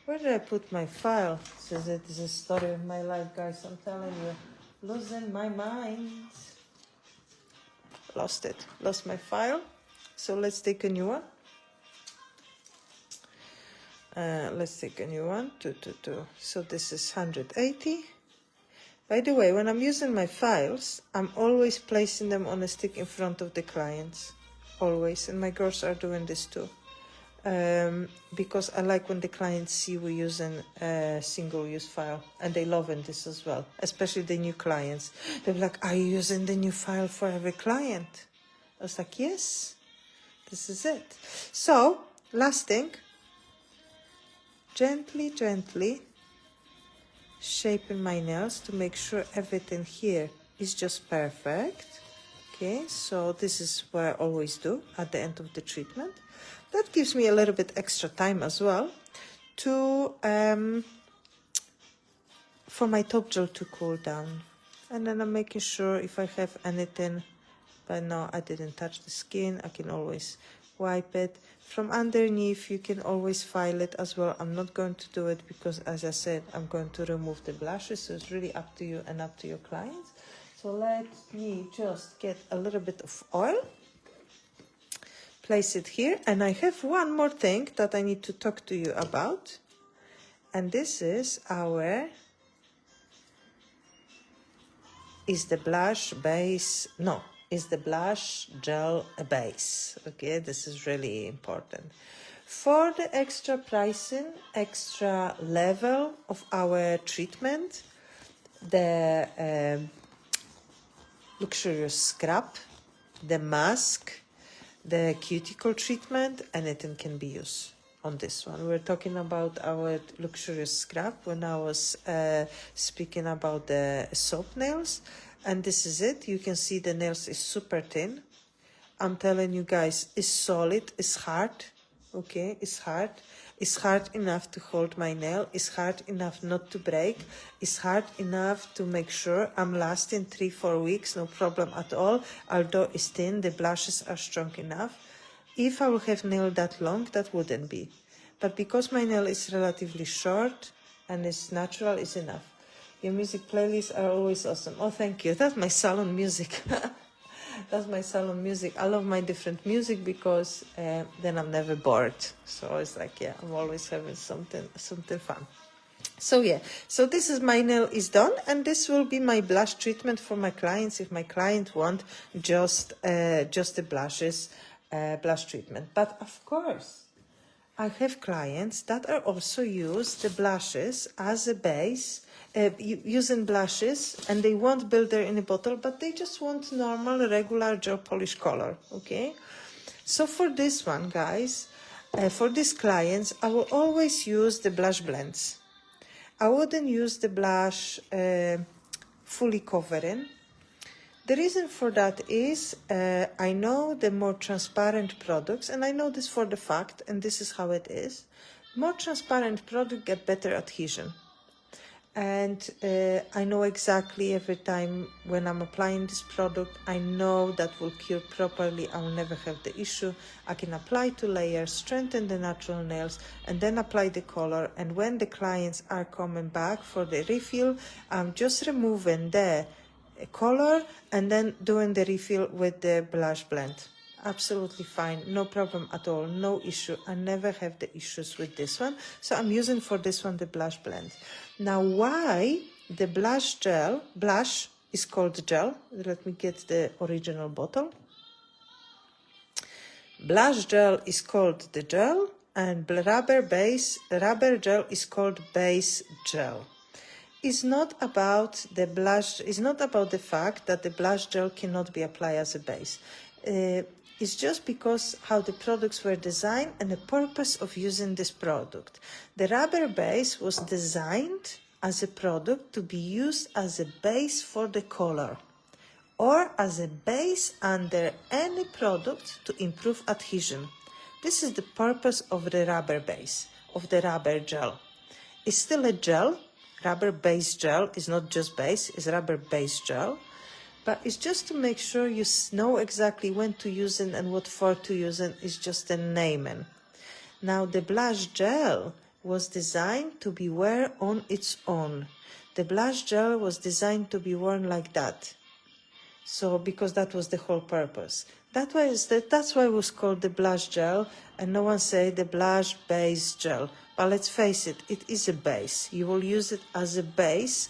Where did I put my file? Says it is a story of my life, guys. I'm telling you, losing my mind. lost it. Lost my file. So let's take a new one. Let's take a new one. 222. So this is 180. By the way, when I'm using my files, I'm always placing them on a stick in front of the clients. Always. And my girls are doing this too. Because I like when the clients see we're using a single-use file, and they love this as well, especially the new clients. They're like, are you using the new file for every client? I was like, yes, this is it. So, last thing, gently shaping my nails to make sure everything here is just perfect. Okay, so this is what I always do at the end of the treatment. That gives me a little bit extra time as well to for my top gel to cool down. And then I'm making sure if I have anything, but no, I didn't touch the skin, I can always wipe it. From underneath, you can always file it as well. I'm not going to do it because, as I said, I'm going to remove the blushes, so it's really up to you and up to your clients. So let me just get a little bit of oil. Place it here, and I have one more thing that I need to talk to you about, and this is the blush base, no, is the blush gel base. Okay, this is really important. For the extra pricing, extra level of our treatment, the luxurious scrub, the mask, the cuticle treatment, anything can be used on this one. We're talking about our luxurious scrub when I was speaking about the soap nails, and this is it. You can see the nails is super thin. I'm telling you guys, it's solid, it's hard. Okay, it's hard. It's hard enough to hold my nail. It's hard enough not to break. It's hard enough to make sure I'm lasting 3-4 weeks, no problem at all. Although it's thin, the blushes are strong enough. If I will have nail that long, that wouldn't be. But because my nail is relatively short and it's natural, it's enough. Your music playlists are always awesome. Oh, thank you. That's my salon music. That's my salon music. I love my different music because then I'm never bored. So it's like, yeah, I'm always having something fun. So yeah, so this is my nail is done, and this will be my blush treatment for my clients if my client want just the blush treatment. But of course, I have clients that are also use the blushes as a base, using blushes, and they want builder in a bottle, but they just want normal, regular gel polish color, okay? So for this one, guys, for these clients, I will always use the blush blends. I wouldn't use the blush fully covering. The reason for that is I know the more transparent products, and I know this for the fact, and this is how it is, more transparent products get better adhesion. And I know exactly every time when I'm applying this product, I know that will cure properly. I will never have the issue. I can apply 2 layers, strengthen the natural nails, and then apply the color. And when the clients are coming back for the refill, I'm just removing the color and then doing the refill with the blush blend. Absolutely fine, no problem at all, no issue. I never have the issues with this one. So I'm using for this one the blush blend. Now, why the blush is called gel? Let me get the original bottle. Blush gel is called the gel, and rubber gel is called base gel. It's not about the blush, it's not about the fact that the blush gel cannot be applied as a base. It's just because how the products were designed and the purpose of using this product. The rubber base was designed as a product to be used as a base for the color or as a base under any product to improve adhesion. This is the purpose of the rubber base, of the rubber gel. It's still a gel. Rubber base gel is not just base, it's rubber base gel. But it's just to make sure you know exactly when to use it and what for to use it. It's just a naming. Now, the blush gel was designed to be worn on its own. The blush gel was designed to be worn like that. So because that was the whole purpose. That's why it was called the blush gel, and no one say the blush base gel. But let's face it, it is a base. You will use it as a base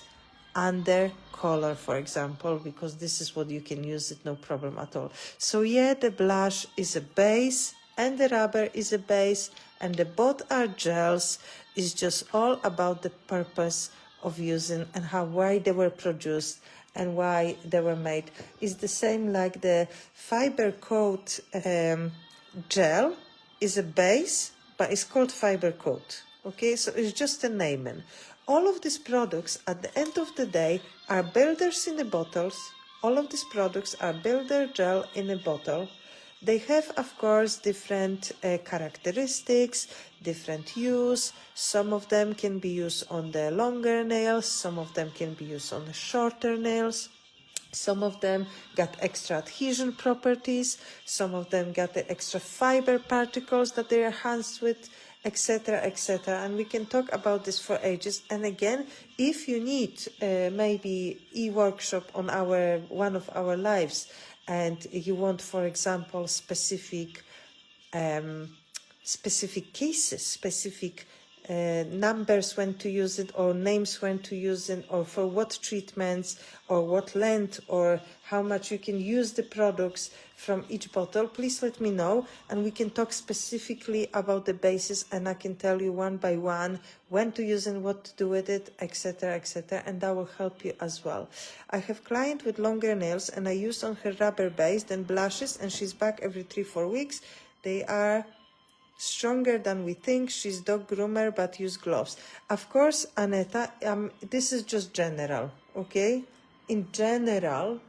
under color, for example, because this is what you can use it, no problem at all. So yeah, the blush is a base and the rubber is a base, and the both are gels. Is just all about the purpose of using and why they were produced and why they were made. It's the same like the fiber coat gel is a base, but it's called fiber coat. Okay, so it's just a naming. All of these products at the end of the day are builders in the bottles. All of these products are builder gel in a bottle. They have, of course, different characteristics, different use. Some of them can be used on the longer nails, some of them can be used on the shorter nails. Some of them got extra adhesion properties, some of them got the extra fiber particles that they are enhanced with, etc., etc. And we can talk about this for ages. And again, if you need maybe e-workshop on one of our lives, and you want, for example, specific cases, specific numbers when to use it, or names when to use it, or for what treatments, or what length, or how much you can use the products from each bottle, please let me know, and we can talk specifically about the bases, and I can tell you one by one when to use and what to do with it, etc., etc., and that will help you as well. I have client with longer nails, and I use on her rubber base, then blushes, and she's back every 3-4 weeks. They are stronger than we think. She's dog groomer, but use gloves. Of course, Aneta, this is just general, okay? In general,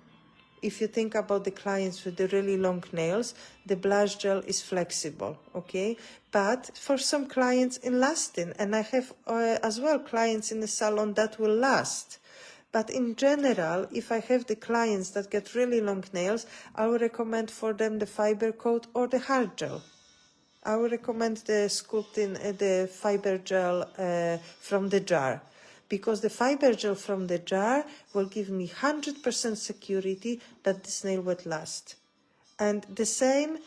if you think about the clients with the really long nails, the blush gel is flexible, okay? But for some clients in lasting, and I have as well clients in the salon that will last. But in general, if I have the clients that get really long nails, I would recommend for them the fiber coat or the hard gel. I would recommend the sculpting, the fiber gel from the jar, because the fiber gel from the jar will give me 100% security that this nail would last. And the same,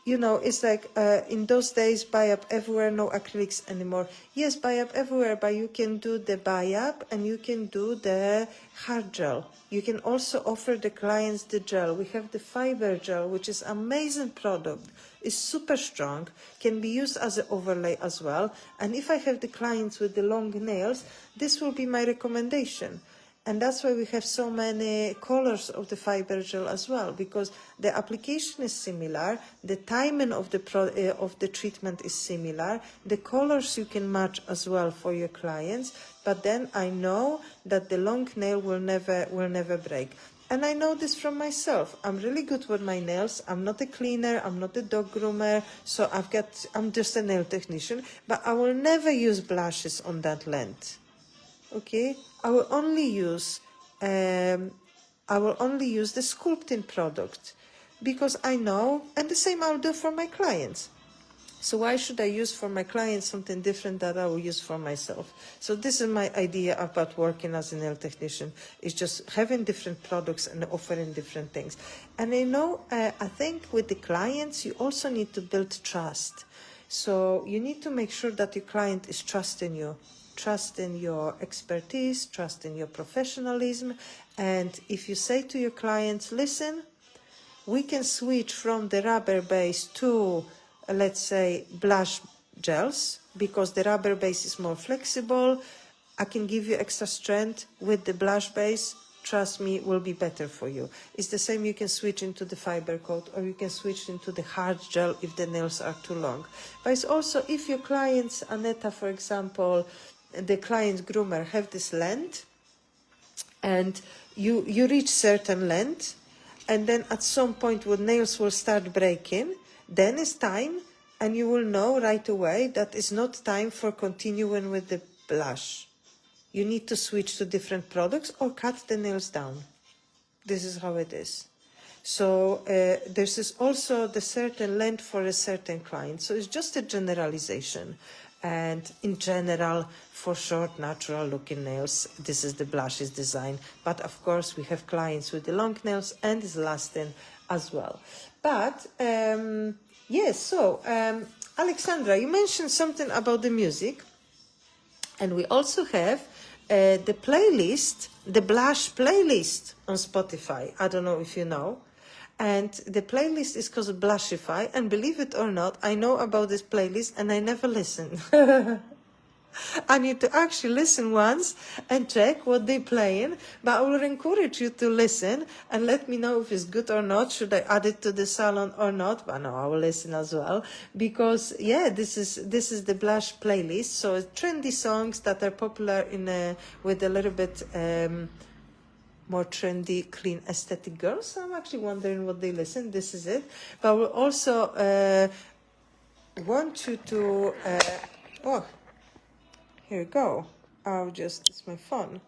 you know, it's like in those days, biab everywhere, no acrylics anymore. Yes, biab everywhere, but you can do the biab and you can do the hard gel. You can also offer the clients the gel. We have the fiber gel, which is amazing product. It's super strong, can be used as an overlay as well. And if I have the clients with the long nails, this will be my recommendation. And that's why we have so many colors of the fiber gel as well, because the application is similar, the timing of the treatment is similar, the colors you can match as well for your clients. But then I know that the long nail will never break. And I know this from myself. I'm really good with my nails. I'm not a cleaner, I'm not a dog groomer, so I'm just a nail technician, but I will never use blushes on that length. Okay, I will only use the sculpting product, because I know, and the same I'll do for my clients. So why should I use for my clients something different that I will use for myself? So this is my idea about working as a nail technician, is just having different products and offering different things. And I think with the clients, you also need to build trust. So you need to make sure that your client is trusting you. Trust in your expertise, trust in your professionalism. And if you say to your clients, listen, we can switch from the rubber base to, let's say, blush gels, because the rubber base is more flexible. I can give you extra strength with the blush base. Trust me, will be better for you. It's the same, you can switch into the fiber coat, or you can switch into the hard gel if the nails are too long. But it's also, if your clients, Aneta, for example, the client groomer have this length, and you reach certain length, and then at some point when nails will start breaking, then it's time, and you will know right away that it's not time for continuing with the blush. You need to switch to different products or cut the nails down. This is how it is. So this is also the certain length for a certain client. So it's just a generalization. And in general, for short, natural looking nails, this is the blushes design. But of course, we have clients with the long nails and is lasting as well. But yes, so Alexandra, you mentioned something about the music. And we also have the playlist, the blush playlist on Spotify. I don't know if you know. And the playlist is called Blushify. And believe it or not, I know about this playlist and I never listen. I need to actually listen once and check what they're playing, but I will encourage you to listen and let me know if it's good or not. Should I add it to the salon or not? But no, I will listen as well, because yeah, this is the blush playlist. So it's trendy songs that are popular with a little bit more trendy, clean, aesthetic girls. So I'm actually wondering what they listen. This is it. But we'll also want you to here you go. It's my phone.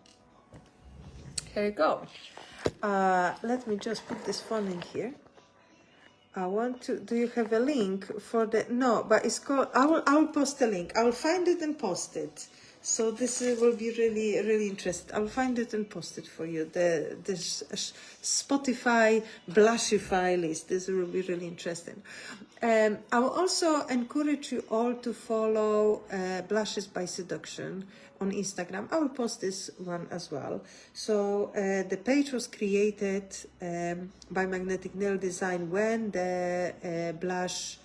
Here you go. Let me just put this phone in here. Do you have a link for no, but it's called, I will post a link. I will find it and post it. So this will be really, really interesting. I'll find it and post it for you. This Spotify Blushify list. This will be really interesting. I will also encourage you all to follow Blushes by Seduction on Instagram. I will post this one as well. So the page was created by Magnetic Nail Design when the blush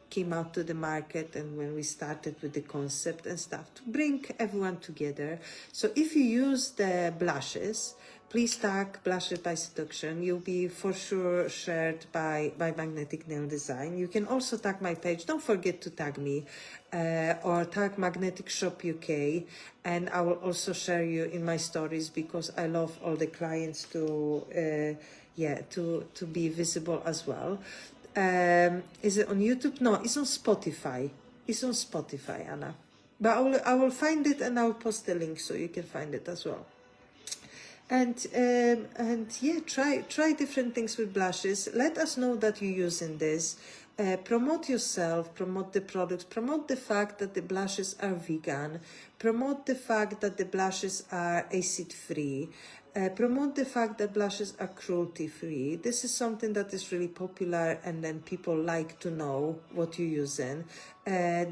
came out to the market and when we started with the concept and stuff to bring everyone together. So if you use the blushes, please tag Blushes by Seduction. You'll be for sure shared by Magnetic Nail Design. You can also tag my page. Don't forget to tag me or tag Magnetic Shop UK. And I will also share you in my stories because I love all the clients to be visible as well. Is it on YouTube? No, it's on Spotify. It's on Spotify, Anna. But I will find it and I will post the link so you can find it as well. And yeah, try different things with blushes. Let us know that you're using this. Promote yourself, promote the products, promote the fact that the blushes are vegan, promote the fact that the blushes are acid-free, promote the fact that blushes are cruelty-free. This is something that is really popular and then people like to know what you're using.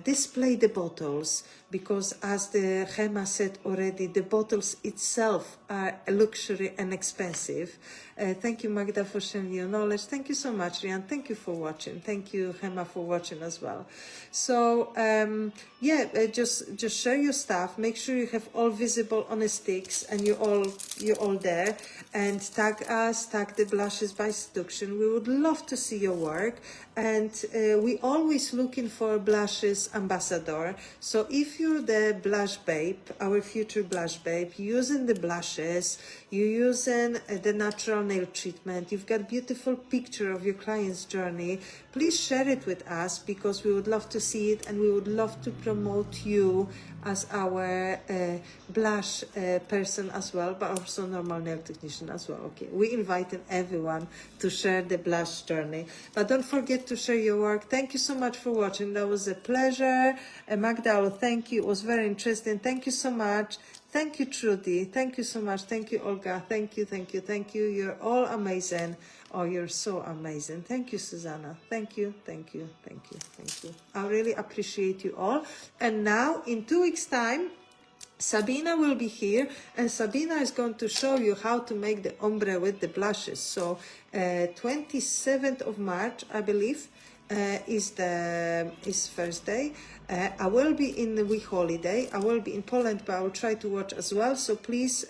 Display the bottles because, as the Gemma said already, the bottles itself are a luxury and expensive. Thank you, Magda, for sharing your knowledge. Thank you so much, Rian. Thank you for watching. Thank you, Gemma, for watching as well. So just share your stuff. Make sure you have all visible on the sticks and you're all there. And tag us, tag the Blushes by Seduction. We would love to see your work. And we always looking for blushes ambassador. So if you're the blush babe, our future blush babe, using the blushes, you're using the natural nail treatment, you've got beautiful picture of your client's journey, please share it with us because we would love to see it and we would love to promote you as our blush person as well, but also normal nail technician as well. Okay, we invited everyone to share the blush journey, but don't forget to share your work. Thank you so much for watching. That was a pleasure. Magda, thank you. It was very interesting. Thank you so much. Thank you, Trudy. Thank you so much. Thank you, Olga. Thank you, thank you, thank you. You're all amazing. Oh, you're so amazing. Thank you, Susanna. Thank you, thank you, thank you, thank you. I really appreciate you all. And now, in 2 weeks' time, Sabina will be here, and Sabina is going to show you how to make the ombre with the blushes. So, 27th of March, I believe, is Thursday. I will be in the week holiday. I will be in Poland, but I will try to watch as well. So please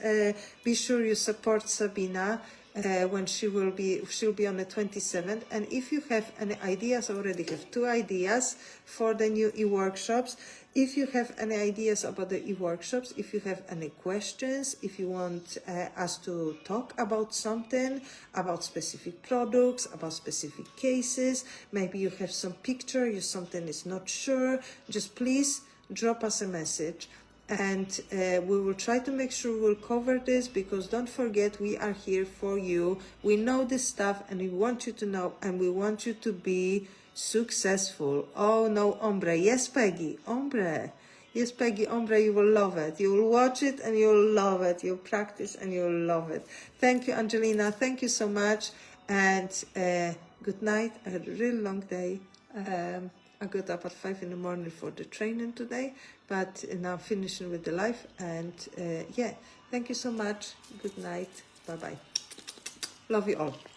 be sure you support Sabina when she'll be on the 27th. And if you have any ideas, I already have 2 ideas for the new e-workshops. If you have any ideas about the e-workshops, if you have any questions, if you want us to talk about something, about specific products, about specific cases, maybe you have some picture, something is not sure, just please drop us a message. and we will try to make sure we'll cover this, because don't forget, we are here for you. We know this stuff and we want you to know, and we want you to be successful. Oh no, ombre. Yes, Peggy, ombre. Yes, Peggy, ombre, you will love it. You will watch it and you'll love it. You'll practice and you'll love it. Thank you, Angelina. Thank you so much. And good night. I had a really long day. I got up at 5 in the morning for the training today, but now I'm finishing with the live. And yeah, thank you so much. Good night. Bye-bye. Love you all.